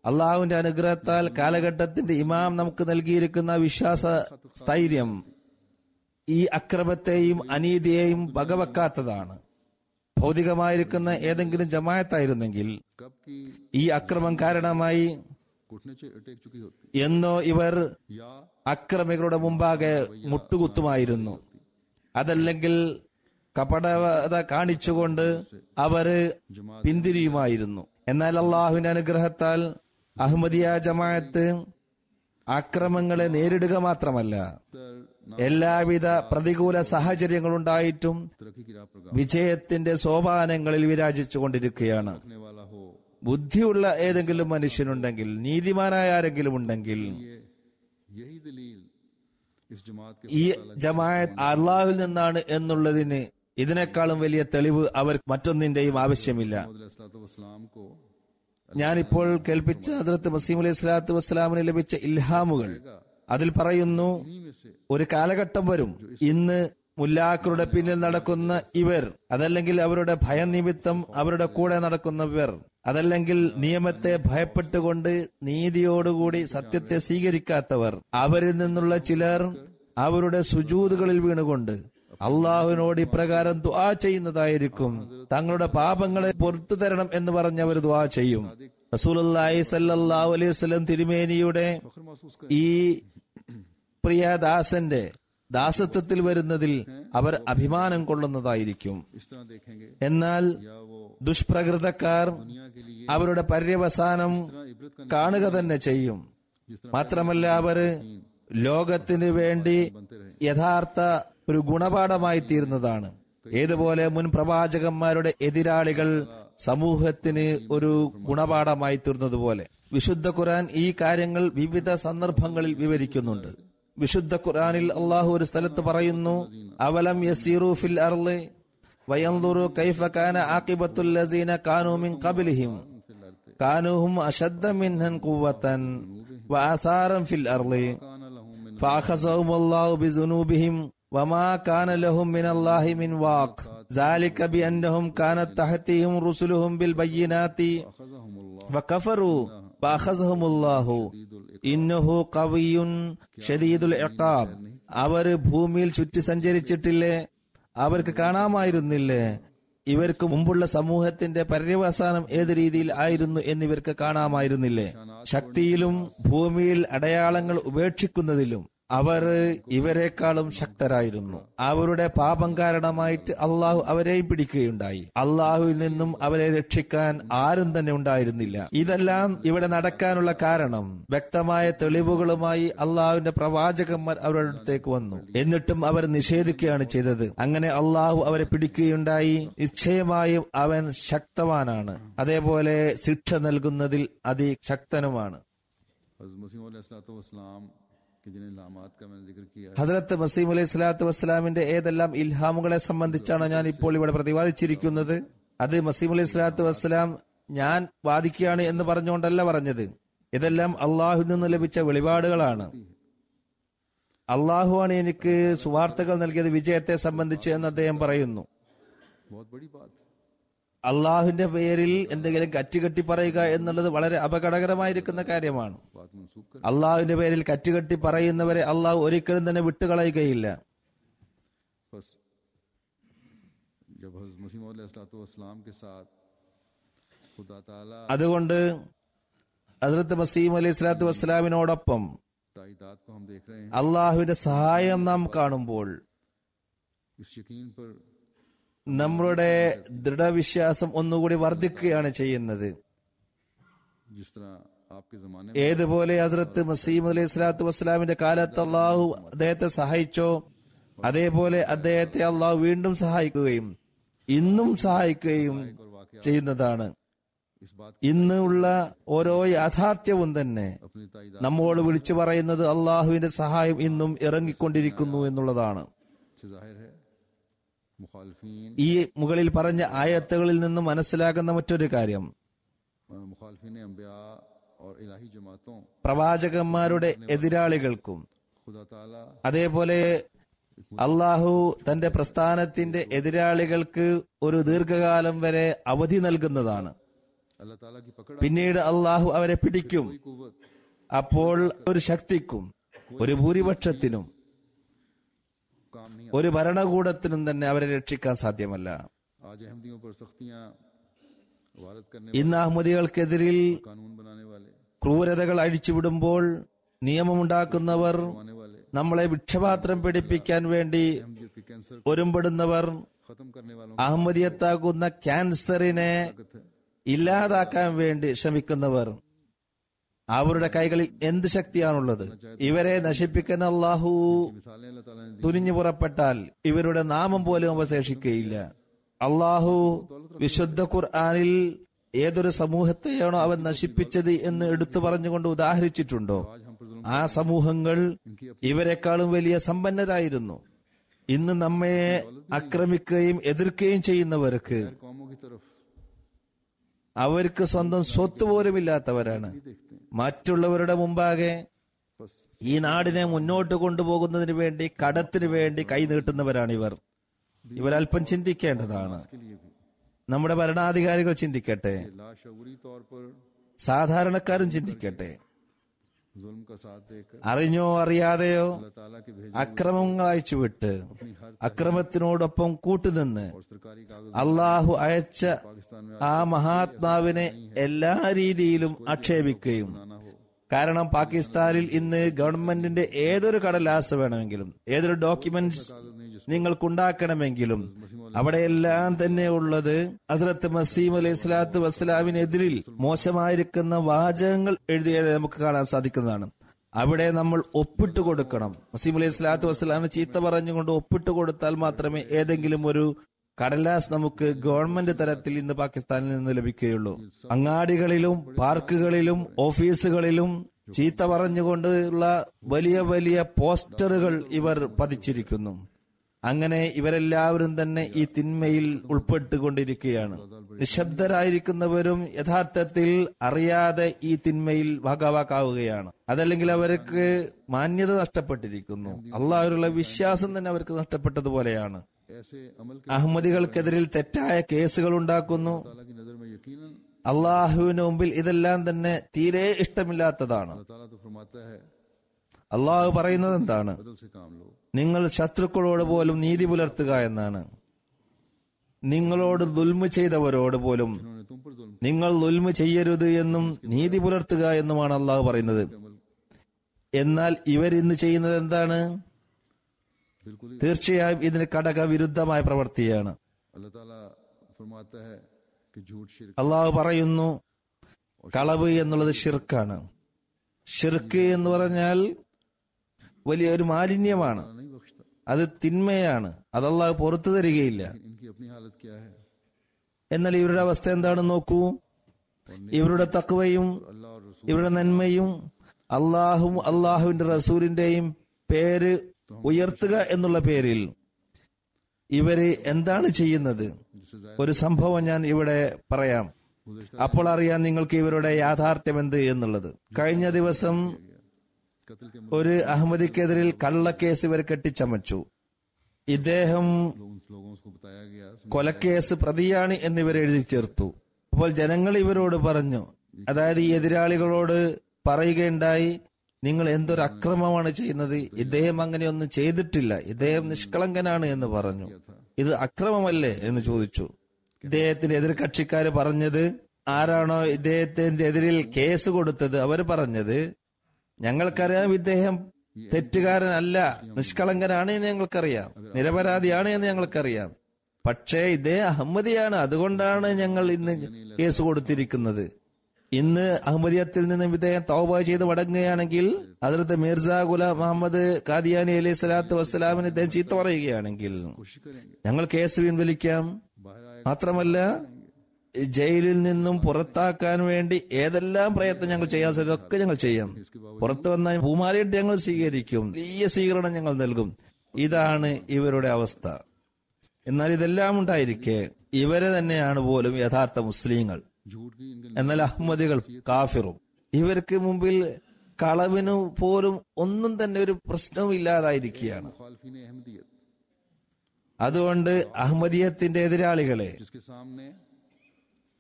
അള്ളാഹുവിന്റെ അനുഗ്രഹത്താൽ കാലഘട്ടത്തിന്റെ ഇമാം നമുക്ക് നൽകിയിരിക്കുന്ന വിശ്വാസ സ്ഥൈര്യം ഈ അക്രമത്തെയും അനീതിയെയും വകവെക്കാത്തതാണ്. ഭൗതികമായിരിക്കുന്ന ഏതെങ്കിലും ജമാഅത്തായിരുന്നെങ്കിൽ कब की ഈ അക്രമം കാരണമായി घुटने टेक चुकी होती എന്നോ ഇവർ या അക്രമികളുടെ മുമ്പാകെ മുട്ടുകുത്തുമായിരുന്നു. അതല്ലെങ്കിൽ കപടത കാണിച്ചുകൊണ്ട് അവര് പിന്തിരിയുമായിരുന്നു. എന്നാൽ അള്ളാഹുവിന്റെ അനുഗ്രഹത്താൽ അഹമ്മദിയ ജമാഅത്ത് അക്രമങ്ങളെ നേരിടുക മാത്രമല്ല, എല്ലാവിധ പ്രതികൂല സാഹചര്യങ്ങളുണ്ടായിട്ടും तरक्की की राह पर വിജയത്തിന്റെ സോപാനങ്ങളിൽ വിരാജിച്ചുകൊണ്ടിരിക്കുകയാണ്. गाने वाला हो। ബുദ്ധിയുള്ള ഏതെങ്കിലും മനുഷ്യനുണ്ടെങ്കിൽ, നീതിമാനായ ആരെങ്കിലും ഉണ്ടെങ്കിൽ, यही दलील इस जमात के ഈ ജമാഅത്ത് അള്ളാഹുവിൽ നിന്നാണ് എന്നുള്ളതിന് ഇതിനേക്കാളും വലിയ തെളിവ് അവർ മറ്റൊന്നിന്റെയും ആവശ്യമില്ല. वसलाम को ഞാനിപ്പോൾ കേൾപ്പിച്ച ഹദ്റത്ത് മസീഹ് അലൈഹി സ്വലാത്തു വസ്സലാമിന് ലഭിച്ച ഇൽഹാമുകൾ, അതിൽ പറയുന്നു, ഒരു കാലഘട്ടം വരും, ഇന്ന് മുല്ലാക്കളുടെ പിന്നിൽ നടക്കുന്ന ഇവർ, അതല്ലെങ്കിൽ അവരുടെ ഭയനിമിത്തം അവരുടെ കൂടെ നടക്കുന്നവർ, അതല്ലെങ്കിൽ നിയമത്തെ ഭയപ്പെട്ടുകൊണ്ട് നീതിയോടുകൂടി സത്യത്തെ സ്വീകരിക്കാത്തവർ, അവരിൽ നിന്നുള്ള ചിലർ അവരുടെ സുജൂദുകളിൽ വീണുകൊണ്ട് അള്ളാഹുവിനോട് ഇപ്രകാരം ദുആ ചെയ്യുന്നതായിരിക്കും, തങ്ങളുടെ പാപങ്ങളെ പൊറത്തു തരണം എന്ന് പറഞ്ഞ് അവർ ദുആ ചെയ്യും. റസൂലുള്ളാഹി സ്വല്ലല്ലാഹു അലൈഹി വസല്ലം തിരുമേനിയുടെ ഈ പ്രിയദാസന്റെ ദാസത്വത്തിൽ വരുന്നതിൽ അവർ അഭിമാനം കൊള്ളുന്നതായിരിക്കും. എന്നാൽ ദുഷ്പ്രകൃതക്കാർ അവരുടെ പര്യവസാനം കാണുക തന്നെ ചെയ്യും. മാത്രമല്ല, അവർ ലോകത്തിന് വേണ്ടി യഥാർത്ഥ ഒരു ഗുണപാഠമായി തീരുന്നതാണ്. ഏതുപോലെ മുൻ പ്രവാചകന്മാരുടെ എതിരാളികൾ സമൂഹത്തിന് ഒരു ഗുണപാഠമായി തീർന്നതുപോലെ വിശുദ്ധ ഖുർആൻ ഈ കാര്യങ്ങൾ വിവിധ സന്ദർഭങ്ങളിൽ വിവരിക്കുന്നുണ്ട്. വിശുദ്ധ ഖുർആനിൽ അള്ളാഹു ഒരു സ്ഥലത്ത് പറയുന്നു, അവലം യസീറു ഫിൽ അർളി വയൻദുറു കൈഫ കാന ആഖിബത്തുൽ ലസീന കാനൂ മിൻ ഖബ്ലിഹിം കാനൂഹും അശദ്ദ മിൻഹും ഖുവ്വതൻ വആസാറൻ ഫിൽ അർളി ഫഅഖസഹുമുല്ലാഹു ബിദുനൂബിഹിം വമാ കാന ലഹും മിനല്ലാഹി മിൻ വാഖ് ذلك بأنهم كانت تحتهم رسلهم بالبينات وكفروا فأخذهم الله إنه قوي شديد العقاب. അവർ ഭൂമിയിൽ ചുറ്റി സഞ്ചരിച്ചിട്ടില്ലേ? അവർക്ക് കാണാമായിരുന്നില്ലേ ഇവർക്ക് മുമ്പുള്ള സമൂഹത്തിന്റെ പര്യവസാനം ഏത് രീതിയിൽ ആയിരുന്നു എന്നിവർക്ക് കാണാമായിരുന്നില്ലേ? ശക്തിയിലും ഭൂമിയിൽ അടയാളങ്ങൾ ഉപേക്ഷിക്കുന്നതിലും അവർ ഇവരെക്കാളും ശക്തരായിരുന്നു. അവരുടെ പാപം കാരണമായിട്ട് അള്ളാഹു അവരെയും പിടിക്കുകയുണ്ടായി. അള്ളാഹുവിൽ നിന്നും അവരെ രക്ഷിക്കാൻ ആരും തന്നെ ഉണ്ടായിരുന്നില്ല. ഇതെല്ലാം ഇവിടെ നടക്കാനുള്ള കാരണം വ്യക്തമായ തെളിവുകളുമായി അള്ളാഹുവിന്റെ പ്രവാചകന്മാർ അവരുടെ അടുത്തേക്ക് വന്നു. എന്നിട്ടും അവർ നിഷേധിക്കുകയാണ് ചെയ്തത്. അങ്ങനെ അള്ളാഹു അവരെ പിടിക്കുകയുണ്ടായി. നിശ്ചയമായും അവൻ ശക്തവാനാണ്, അതേപോലെ ശിക്ഷ നൽകുന്നതിൽ അതിശക്തനുമാണ്. ഹദ്റത്ത് മസീഹ് അലൈഹി സ്വലാത്തു വസ്സലാമിന്റെ ഏതെല്ലാം ഇൽഹാമുകളെ സംബന്ധിച്ചാണ് ഞാൻ ഇപ്പോൾ ഇവിടെ പ്രതിപാദിച്ചിരിക്കുന്നത്. അത് മസീഹ് അലൈഹി സ്വലാത്തു വസ്സലാം ഞാൻ വാദിക്കുകയാണ് എന്ന് പറഞ്ഞുകൊണ്ടല്ല പറഞ്ഞത്. ഇതെല്ലാം അള്ളാഹുവിൽ നിന്ന് ലഭിച്ച വെളിപാടുകളാണ്. അള്ളാഹുവാണ് എനിക്ക് സുവാർത്തകൾ നൽകിയത് വിജയത്തെ സംബന്ധിച്ച് എന്ന് അദ്ദേഹം പറയുന്നു. അള്ളാഹുവിന്റെ പേരിൽ എന്തെങ്കിലും കറ്റുകെട്ടി പറയുക എന്നുള്ളത് വളരെ അപകടകരമായിരിക്കുന്ന കാര്യമാണ്. അള്ളാഹുവിന്റെ പേരിൽ കറ്റുകെട്ടി പറയുന്നവരെ അള്ളാഹു ഒരിക്കലും തന്നെ വിട്ടുകളയുകയില്ല. അതുകൊണ്ട് ഹദ്റത്ത് മസീഹ് അലൈഹി സ്വലാത്തു വസ്സലാമിനോടൊപ്പം അള്ളാഹുവിന്റെ സഹായം നാം കാണുമ്പോൾ നമ്മുടെ ദൃഢവിശ്വാസം ഒന്നുകൂടി വർദ്ധിക്കുകയാണ് ചെയ്യുന്നത്. ഏതുപോലെ ഹസ്രത്ത് മസീഹ് അലൈഹി സ്വലാത്തു വസ്സലാമിന്റെ കാലത്ത് അള്ളാഹു അദ്ദേഹത്തെ സഹായിച്ചോ, അതേപോലെ അദ്ദേഹത്തെ അള്ളാഹു വീണ്ടും സഹായിക്കുകയും ഇന്നും സഹായിക്കുകയും ചെയ്യുന്നതാണ്. ഇന്നുള്ള ഓരോ യാഥാർത്ഥ്യവും തന്നെ നമ്മോട് വിളിച്ചു പറയുന്നത് അള്ളാഹുവിന്റെ സഹായം ഇന്നും ഇറങ്ങിക്കൊണ്ടിരിക്കുന്നു എന്നുള്ളതാണ്. ഈ മുകളിൽ പറഞ്ഞ ആയത്തുകളിൽ നിന്ന് മനസ്സിലാകുന്ന മറ്റൊരു കാര്യം, പ്രവാചകന്മാരുടെ എതിരാളികൾക്കും അതേപോലെ അള്ളാഹു തന്റെ പ്രസ്ഥാനത്തിന്റെ എതിരാളികൾക്ക് ഒരു ദീർഘകാലം വരെ അവധി നൽകുന്നതാണ്. പിന്നീട് അള്ളാഹു അവരെ പിടിക്കും. അപ്പോൾ ഒരു ശക്തിക്കും ഒരു ഭൂരിപക്ഷത്തിനും ഒരു ഭരണകൂടത്തിനും തന്നെ അവരെ രക്ഷിക്കാൻ സാധ്യമല്ല. ഇന്ന് അഹമ്മദികൾക്കെതിരിൽ ക്രൂരതകൾ അഴിച്ചുവിടുമ്പോൾ നിയമമുണ്ടാക്കുന്നവർ, നമ്മളെ ഭിക്ഷപാത്രം പിടിപ്പിക്കാൻ വേണ്ടി ഒരുമ്പെടുന്നവർ, അഹമ്മദിയത്താകുന്ന ക്യാൻസറിനെ ഇല്ലാതാക്കാൻ വേണ്ടി ശ്രമിക്കുന്നവർ, അവരുടെ കൈകളിൽ എന്ത് ശക്തിയാണുള്ളത്? ഇവരെ നശിപ്പിക്കാൻ അള്ളാഹു തുനിഞ്ഞു പുറപ്പെട്ടാൽ ഇവരുടെ നാമം പോലും അവശേഷിക്കുകയില്ല. അള്ളാഹു വിശുദ്ധ ഖുർആനിൽ ഏതൊരു സമൂഹത്തെയാണോ അവൻ നശിപ്പിച്ചത് എന്ന് എടുത്തു പറഞ്ഞുകൊണ്ട് ഉദാഹരിച്ചിട്ടുണ്ടോ? ആ സമൂഹങ്ങൾ ഇവരെക്കാളും വലിയ സമ്പന്നരായിരുന്നു. ഇന്ന് നമ്മെ ആക്രമിക്കുകയും എതിർക്കുകയും ചെയ്യുന്നവർക്ക് कौमों की तरफ അവർക്ക് സ്വന്തം സ്വത്ത് പോലുമില്ലാത്തവരാണ്. മറ്റുള്ളവരുടെ മുമ്പാകെ बस ഈ നാടിനെ മുന്നോട്ട് കൊണ്ടുപോകുന്നതിന് വേണ്ടി കടത്തിന് വേണ്ടി കൈനീട്ടുന്നവരാണ് ഇവർ. ഇവരൽപ്പം ചിന്തിക്കേണ്ടതാണ്. के लिए भी നമ്മുടെ ഭരണാധികാരികൾ ചിന്തിക്കട്ടെ, लाशऊरी तौर पर സാധാരണക്കാരും ചിന്തിക്കട്ടെ. जुल्म का साथ देकर അറിഞ്ഞോ അറിയാതെയോ अल्लाह ताला के भेजे അക്രമങ്ങൾ അയച്ചുവിട്ട് അക്രമത്തിനോടൊപ്പം കൂട്ടുനിന്ന് और सरकारी कागज അള്ളാഹു അയച്ച पाकिस्तान में ആ മഹാത്മാവിനെ എല്ലാ രീതിയിലും ആക്ഷേപിക്കുകയും, आना हो കാരണം പാകിസ്ഥാനിൽ ഇന്ന് ഗവൺമെന്റിന്റെ ഏതൊരു കടലാസ് വേണമെങ്കിലും ഏതൊരു ഡോക്യുമെന്റ്സ് നിങ്ങൾക്കുണ്ടാക്കണമെങ്കിലും അവിടെയെല്ലാം തന്നെ ഉള്ളത് ഹസ്രത്ത് മസീം അലൈഹി സ്വലാത്തു വസ്സലാമിനെതിരിൽ മോശമായിരിക്കുന്ന വാചകങ്ങൾ എഴുതിയത് നമുക്ക് കാണാൻ സാധിക്കുന്നതാണ്. അവിടെ നമ്മൾ ഒപ്പിട്ട് കൊടുക്കണം. മസീം അലൈഹി സ്വലാത്തു വസ്സലാമിനെ ചീത്ത പറഞ്ഞുകൊണ്ട് ഒപ്പിട്ട് കൊടുത്താൽ മാത്രമേ ഏതെങ്കിലും ഒരു കടലാസ് നമുക്ക് ഗവൺമെന്റ് തലത്തിൽ ഇന്ന് പാകിസ്ഥാനിൽ നിന്ന് ലഭിക്കുകയുള്ളൂ. അങ്ങാടികളിലും പാർക്കുകളിലും ഓഫീസുകളിലും ചീത്ത പറഞ്ഞുകൊണ്ടുള്ള വലിയ വലിയ പോസ്റ്ററുകൾ ഇവർ പതിച്ചിരിക്കുന്നു. അങ്ങനെ ഇവരെല്ലാവരും തന്നെ ഈ തിന്മയിൽ ഉൾപ്പെട്ടുകൊണ്ടിരിക്കുകയാണ്. നിശബ്ദരായിരിക്കുന്നവരും യഥാർത്ഥത്തിൽ അറിയാതെ ഈ തിന്മയിൽ ഭാഗവാക്കാവുകയാണ്. അതല്ലെങ്കിൽ അവർക്ക് മാന്യത നഷ്ടപ്പെട്ടിരിക്കുന്നു. അള്ളാഹുവിലുള്ള വിശ്വാസം തന്നെ അവർക്ക് നഷ്ടപ്പെട്ടതുപോലെയാണ്. ऐसे अमल के അഹമ്മദികൾക്കെതിരിൽ തെറ്റായ കേസുകൾ ഉണ്ടാക്കുന്നു. ताला की नजर में यकीनन അള്ളാഹുവിന് മുമ്പിൽ ഇതെല്ലാം തന്നെ തീരെ ഇഷ്ടമില്ലാത്തതാണ്. अल्लाह ताला तो फरमाता है അള്ളാഹു പറയുന്നത് എന്താണ്? बदल से काम लो നിങ്ങൾ ശത്രുക്കളോട് പോലും നീതി പുലർത്തുക എന്നാണ്. നിങ്ങളോട് ദുൽമ ചെയ്തവരോട് പോലും उन्होंने तुम पर जुल्म നിങ്ങൾ ദുൽമ ചെയ്യരുത് എന്നും നീതി പുലർത്തുക എന്നുമാണ് അള്ളാഹു പറയുന്നത്. എന്നാൽ ഇവരിന്ന് ചെയ്യുന്നത് എന്താണ്? बिल्कुल ही തീർച്ചയായും ഇതിന് ഘടകവിരുദ്ധമായ പ്രവൃത്തിയാണ്. अल्लाह ताला फरमाता है कि झूठ शिरक അള്ളാഹു പറയുന്നു, കളവ് എന്നുള്ളത് ഷിർക്കാണ്. ഷിർക്ക് എന്ന് പറഞ്ഞാൽ വലിയൊരു മാലിന്യമാണ്. नहीं बख्शता। അത് തിന്മയാണ്. അത് അള്ളാഹു പുറത്തു തരികയില്ല. इनकी अपनी हालत क्या है? എന്നാൽ ഇവരുടെ അവസ്ഥ എന്താണെന്ന് നോക്കൂ. ഇവരുടെ തഖ്വയും अल्लाह और रसूल ഇവരുടെ നന്മയും അള്ളാഹും അള്ളാഹുവിന്റെ റസൂലിന്റെയും പേര് ഉയർത്തുക എന്നുള്ള പേരിൽ ഇവര് എന്താണ് ചെയ്യുന്നത്? जिससे जाहिर ഒരു സംഭവം ഞാൻ ഇവിടെ പറയാം. അപ്പോൾ അറിയാം നിങ്ങൾക്ക് ഇവരുടെ യാഥാർത്ഥ്യം എന്ത് എന്നുള്ളത്. കഴിഞ്ഞ ദിവസം कत्ल के ഒരു അഹമ്മദിക്കെതിരിൽ കള്ളക്കേസ് ഇവർ കെട്ടിച്ചമച്ചു. ഇദ്ദേഹം उन लोगों को बताया गया കൊലക്കേസ് പ്രതിയാണ് എന്നിവർ എഴുതി ചേർത്തു. അപ്പോൾ ജനങ്ങൾ ഇവരോട് പറഞ്ഞു, അതായത് ഈ എതിരാളികളോട് പറയുകയുണ്ടായി, നിങ്ങൾ എന്തൊരു അക്രമമാണ് ചെയ്യുന്നത്, ഇദ്ദേഹം അങ്ങനെയൊന്നും ചെയ്തിട്ടില്ല, ഇദ്ദേഹം നിഷ്കളങ്കനാണ് എന്ന് പറഞ്ഞു. ഇത് അക്രമമല്ലേ എന്ന് ചോദിച്ചു. ഇദ്ദേഹത്തിന്റെ എതിർ കക്ഷിക്കാര് പറഞ്ഞത്, ആരാണോ ഇദ്ദേഹത്തിന്റെ എതിരിൽ കേസ് കൊടുത്തത് അവർ പറഞ്ഞത്, ഞങ്ങൾക്കറിയാം ഇദ്ദേഹം തെറ്റുകാരനല്ല, നിഷ്കളങ്കനാണ് എന്ന് ഞങ്ങൾക്കറിയാം, നിരപരാധിയാണ് എന്ന് ഞങ്ങൾക്കറിയാം. പക്ഷേ ഇദ്ദേഹം അഹമ്മദിയാണ്, അതുകൊണ്ടാണ് ഞങ്ങൾ ഇന്ന് കേസ് കൊടുത്തിരിക്കുന്നത്. ഇന്ന് അഹമ്മദിയത്തിൽ നിന്നും ഇദ്ദേഹം തൗബ ചെയ്ത് മടങ്ങുകയാണെങ്കിൽ, ഹദ്റത്ത് മിർസ ഗുലാം മുഹമ്മദ് ഖാദിയാനി അലൈഹി സ്വലാത്തു വസ്സലാമിന് ഇദ്ദേഹം ചീത്ത പറയുകയാണെങ്കിൽ कोशिश करेंगे ഞങ്ങൾ കേസ് പിൻവലിക്കാം. बाहर आएगा മാത്രമല്ല ജയിലിൽ നിന്നും പുറത്താക്കാൻ വേണ്ടി ഏതെല്ലാം പ്രയത്നം ഞങ്ങൾ ചെയ്യാൻ സാധിക്കും ഞങ്ങൾ ചെയ്യാം. പുറത്തു വന്ന പൂമാലയിട്ട് ഞങ്ങൾ സ്വീകരിക്കും, വലിയ സ്വീകരണം ഞങ്ങൾ നൽകും. ഇതാണ് ഇവരുടെ അവസ്ഥ. എന്നാൽ ഇതെല്ലാം ഉണ്ടായിരിക്കെ ഇവരെ തന്നെയാണ് പോലും യഥാർത്ഥ മുസ്ലിങ്ങൾ. झूठ की इनके എന്നാൽ അഹമ്മദികൾ കാഫിറും. ഇവർക്ക് മുമ്പിൽ കളവിനു പോലും ഒന്നും തന്നെ ഒരു പ്രശ്നവും ഇല്ലാതായിരിക്കുകയാണ്. मुखालफीन अहमदियत അതുകൊണ്ട് അഹമ്മദിയത്തിന്റെ എതിരാളികളെ, जिसके सामने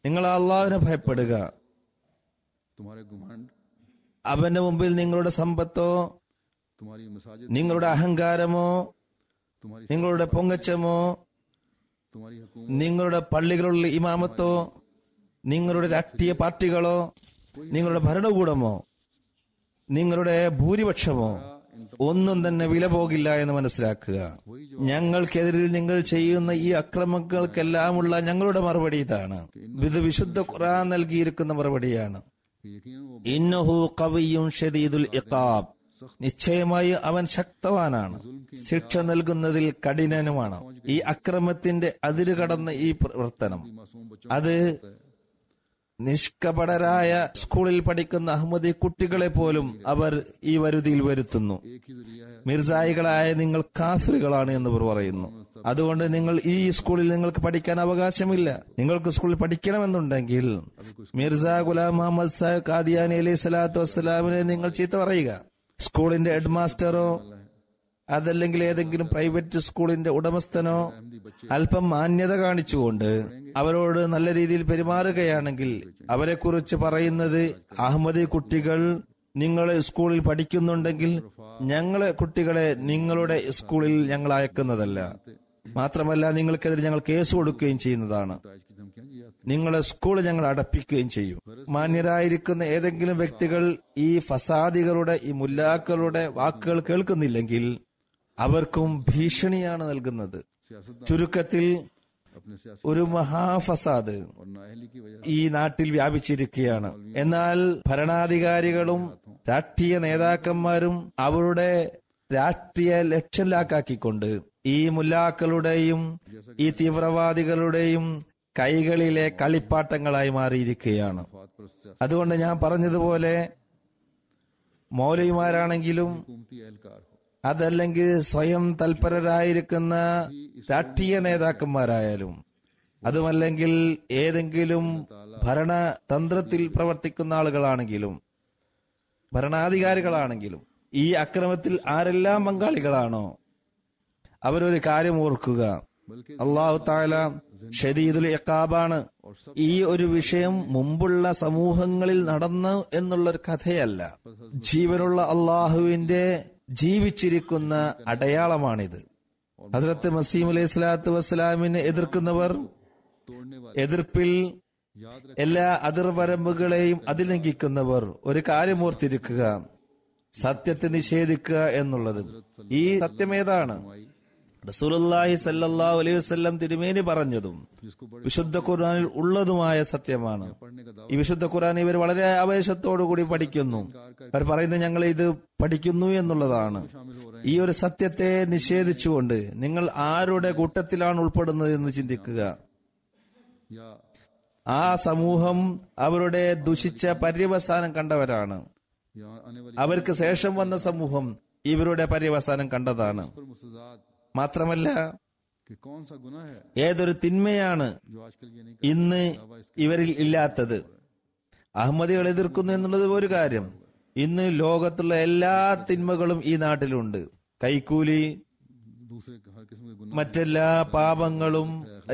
നിങ്ങൾ അള്ളാഹുവിനെ ഭയപ്പെടുക. तुम्हारे घमंड അവന്റെ മുമ്പിൽ നിങ്ങളുടെ സമ്പത്തോ तुम्हारी मसाजिद നിങ്ങളുടെ അഹങ്കാരമോ तुम्हारी നിങ്ങളുടെ പൊങ്ങച്ചമോ तुम्हारी हुकूमत നിങ്ങളുടെ പള്ളികളുള്ള ഇമാമത്തോ നിങ്ങളുടെ രാഷ്ട്രീയ പാർട്ടികളോ നിങ്ങളുടെ ഭരണകൂടമോ നിങ്ങളുടെ ഭൂരിപക്ഷമോ ഒന്നും തന്നെ വില പോകില്ല എന്ന് മനസ്സിലാക്കുക. ഞങ്ങൾക്കെതിരിൽ നിങ്ങൾ ചെയ്യുന്ന ഈ അക്രമങ്ങൾക്കെല്ലാമുള്ള ഞങ്ങളുടെ മറുപടി ഇതാണ്. ഇത് വിശുദ്ധ ഖുർആൻ നൽകിയിരിക്കുന്ന മറുപടിയാണ്. यकीन वो ഇന്നഹു ഖവിയ്യുൻ ഷദീദുൽ ഇഖാബ്, നിശ്ചയമായി അവൻ ശക്തവാനാണ്, ശിക്ഷ നൽകുന്നതിൽ കഠിനനുമാണ്. ഈ അക്രമത്തിന്റെ അതിര് കടന്ന ഈ പ്രവർത്തനം मासूम बच्चों അത് നിഷ്കപടരായ സ്കൂളിൽ പഠിക്കുന്ന അഹമ്മദി കുട്ടികളെ പോലും അവർ ഈ വരുതിയിൽ വരുത്തുന്നു. एक ही जरिया है। മിർസായികളായ നിങ്ങൾ കാഫിറുകളാണ് എന്നിവർ പറയുന്നു. അതുകൊണ്ട് നിങ്ങൾ ഈ സ്കൂളിൽ നിങ്ങൾക്ക് പഠിക്കാൻ അവകാശമില്ല. നിങ്ങൾക്ക് സ്കൂളിൽ പഠിക്കണമെന്നുണ്ടെങ്കിൽ മിർസ ഗുലാം മുഹമ്മദ് സാഹിബ് ഖാദിയാനി അലൈഹി സ്വലാത്തു വസ്സലാമിനെ നിങ്ങൾ ചീത്ത പറയുക. സ്കൂളിന്റെ ഹെഡ് മാസ്റ്ററോ അതല്ലെങ്കിൽ ഏതെങ്കിലും പ്രൈവറ്റ് സ്കൂളിന്റെ ഉടമസ്ഥനോ അല്പം മാന്യത കാണിച്ചുകൊണ്ട് അവരോട് നല്ല രീതിയിൽ പെരുമാറുകയാണെങ്കിൽ അവരെക്കുറിച്ച് പറയുന്നത് അഹമ്മദി കുട്ടികൾ നിങ്ങൾ സ്കൂളിൽ പഠിക്കുന്നുണ്ടെങ്കിൽ ഞങ്ങളെ കുട്ടികളെ നിങ്ങളുടെ സ്കൂളിൽ ഞങ്ങൾ അയക്കുന്നതല്ല. മാത്രമല്ല നിങ്ങൾക്കെതിരെ ഞങ്ങൾ കേസ് കൊടുക്കുകയും ചെയ്യുന്നതാണ്. നിങ്ങളെ സ്കൂൾ ഞങ്ങൾ അടപ്പിക്കുകയും ചെയ്യും. മാന്യരായിരിക്കുന്ന ഏതെങ്കിലും വ്യക്തികൾ ഈ ഫസാദികളുടെ ഈ മുല്ലാക്കളുടെ വാക്കുകൾ കേൾക്കുന്നില്ലെങ്കിൽ അവർക്കും ഭീഷണിയാണ് നൽകുന്നത്. ചുരുക്കത്തിൽ ഒരു മഹാഫസാദ് ഈ നാട്ടിൽ വ്യാപിച്ചിരിക്കുകയാണ്. എന്നാൽ ഭരണാധികാരികളും രാഷ്ട്രീയ നേതാക്കന്മാരും അവരുടെ രാഷ്ട്രീയ ലക്ഷ്യലാക്കാക്കിക്കൊണ്ട് ഈ മുല്ലാക്കളുടെയും ഈ തീവ്രവാദികളുടെയും കൈകളിലെ കളിപ്പാട്ടങ്ങളായി മാറിയിരിക്കുകയാണ്. അതുകൊണ്ട് ഞാൻ പറഞ്ഞതുപോലെ മൗലവിമാരാണെങ്കിലും അതല്ലെങ്കിൽ സ്വയം തൽപരരായിരിക്കുന്ന രാഷ്ട്രീയ നേതാക്കന്മാരായാലും അതുമല്ലെങ്കിൽ ഏതെങ്കിലും ഭരണതന്ത്രത്തിൽ പ്രവർത്തിക്കുന്ന ആളുകളാണെങ്കിലും ഭരണാധികാരികളാണെങ്കിലും ഈ അക്രമത്തിൽ ആരെല്ലാം പങ്കാളികളാണോ അവരൊരു കാര്യം ഓർക്കുക, അല്ലാഹു തആല ശദീദുൽ ഇഖാബാണ്. ഈ ഒരു വിഷയം മുമ്പുള്ള സമൂഹങ്ങളിൽ നടന്നു എന്നുള്ളൊരു കഥയല്ല, ജീവനുള്ള അള്ളാഹുവിന്റെ ജീവിച്ചിരിക്കുന്ന അടയാളമാണിത്. ഹദ്റത്ത് മസീഹ് അലൈഹി സ്വലാത്തു വസ്സലാമിനെ എതിർക്കുന്നവർ എതിർപ്പിൽ എല്ലാ അതിർവരമ്പുകളെയും അതിലംഘിക്കുന്നവർ ഒരു കാര്യം ഓർത്തിരിക്കുക, സത്യത്തെ നിഷേധിക്കുക എന്നുള്ളത്. ഈ സത്യമേതാണ്? റസൂലുള്ളാഹി സ്വല്ലല്ലാഹു അലൈഹി വസല്ലം തിരുമേനി പറഞ്ഞതും വിശുദ്ധ ഖുർആനിൽ ഉള്ളതുമായ സത്യമാണ്. ഈ വിശുദ്ധ ഖുർആൻ ഇവർ വളരെ ആവേശത്തോടുകൂടി പഠിക്കുന്നു. അവർ പറയുന്നത് ഞങ്ങൾ ഇത് പഠിക്കുന്നു എന്നുള്ളതാണ്. ഈ ഒരു സത്യത്തെ നിഷേധിച്ചുകൊണ്ട് നിങ്ങൾ ആരുടെ കൂട്ടത്തിലാണ് ഉൾപ്പെടുന്നത് എന്ന് ചിന്തിക്കുക. ആ സമൂഹം അവരുടെ ദുഷിച്ച പര്യവസാനം കണ്ടവരാണ്. അവർക്ക് ശേഷം വന്ന സമൂഹം ഇവരുടെ പര്യവസാനം കണ്ടതാണ്. മാത്രമല്ല ഏതൊരു തിന്മയാണ് ഇന്ന് ഇവരിൽ ഇല്ലാത്തത്? അഹമ്മദികൾ എതിർക്കുന്നു എന്നുള്ളത് ഒരു കാര്യം. ഇന്ന് ലോകത്തുള്ള എല്ലാ തിന്മകളും ഈ നാട്ടിലുണ്ട്. കൈക്കൂലി, മറ്റെല്ലാ പാപങ്ങളും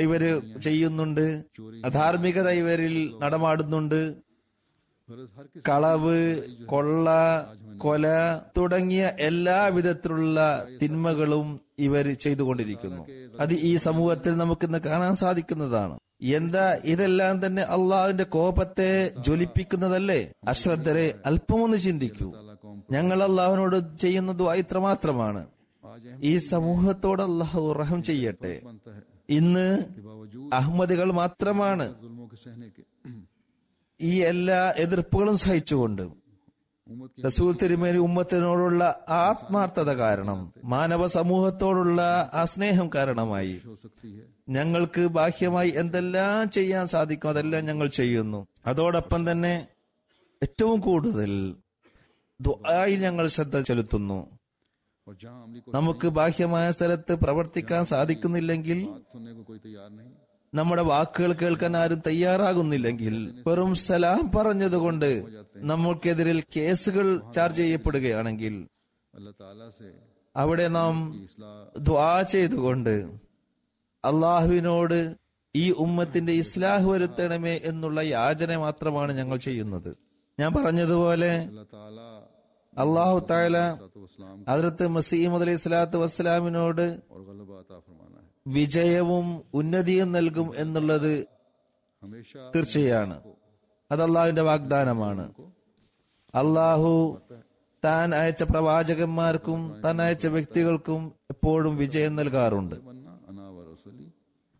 ഇവര് ചെയ്യുന്നുണ്ട്. അധാർമികത ഇവരിൽ നടമാടുന്നുണ്ട്. കളവ്, കൊള്ള, കൊല തുടങ്ങിയ എല്ലാ വിധത്തിലുള്ള തിന്മകളും ഇവർ ചെയ്തുകൊണ്ടിരിക്കുന്നു. അത് ഈ സമൂഹത്തിൽ നമുക്കിന്ന് കാണാൻ സാധിക്കുന്നതാണ്. എന്താ ഇതെല്ലാം തന്നെ അള്ളാഹുവിന്റെ കോപത്തെ ജ്വലിപ്പിക്കുന്നതല്ലേ? അശ്രദ്ധരെ അല്പമൊന്ന് ചിന്തിക്കൂ. ഞങ്ങൾ അള്ളാഹുവിനോട് ചെയ്യുന്നത് ഇത്രമാത്രമാണ്. ഈ സമൂഹത്തോട് അള്ളാഹു റഹം ചെയ്യട്ടെ. ഇന്ന് അഹമ്മദികൾ മാത്രമാണ് ഈ എല്ലാ എതിർപ്പുകളും സഹിച്ചുകൊണ്ട് റസൂൽ തിരുമേനി ഉമ്മത്തിനോടുള്ള ആത്മാർത്ഥത കാരണം, മാനവ സമൂഹത്തോടുള്ള ആ സ്നേഹം കാരണമായി ഞങ്ങൾക്ക് ബാഹ്യമായി എന്തെല്ലാം ചെയ്യാൻ സാധിക്കും അതെല്ലാം ഞങ്ങൾ ചെയ്യുന്നു. അതോടൊപ്പം തന്നെ ഏറ്റവും കൂടുതൽ ദുആയിൽ ഞങ്ങൾ ശ്രദ്ധ ചെലുത്തുന്നു. നമുക്ക് ബാഹ്യമായ സ്ഥലത്ത് പ്രവർത്തിക്കാൻ സാധിക്കുന്നില്ലെങ്കിൽ, നമ്മുടെ വാക്കുകൾ കേൾക്കാൻ ആരും തയ്യാറാകുന്നില്ലെങ്കിൽ, വെറും സലാം പറഞ്ഞതുകൊണ്ട് നമ്മൾക്കെതിരിൽ കേസുകൾ ചാർജ് ചെയ്യപ്പെടുകയാണെങ്കിൽ അവിടെ നാം ദുആ ചെയ്തുകൊണ്ട് അള്ളാഹുവിനോട് ഈ ഉമ്മത്തിന്റെ ഇസ്ലാഹ് വരുത്തണമേ എന്നുള്ള യാചന മാത്രമാണ് ഞങ്ങൾ ചെയ്യുന്നത്. ഞാൻ പറഞ്ഞതുപോലെ അല്ലാഹു തആല ഹദ്റത്ത് മസീഹ് അലൈഹി സ്വലാത്തു വസ്സലാമിനോട് വിജയവും ഉന്നതിയും നൽകും എന്നുള്ളത് തീർച്ചയാണ്. അത് അള്ളാഹുവിന്റെ വാഗ്ദാനമാണ്. അള്ളാഹു താൻ അയച്ച പ്രവാചകന്മാർക്കും താൻ അയച്ച വ്യക്തികൾക്കും എപ്പോഴും വിജയം നൽകാറുണ്ട്.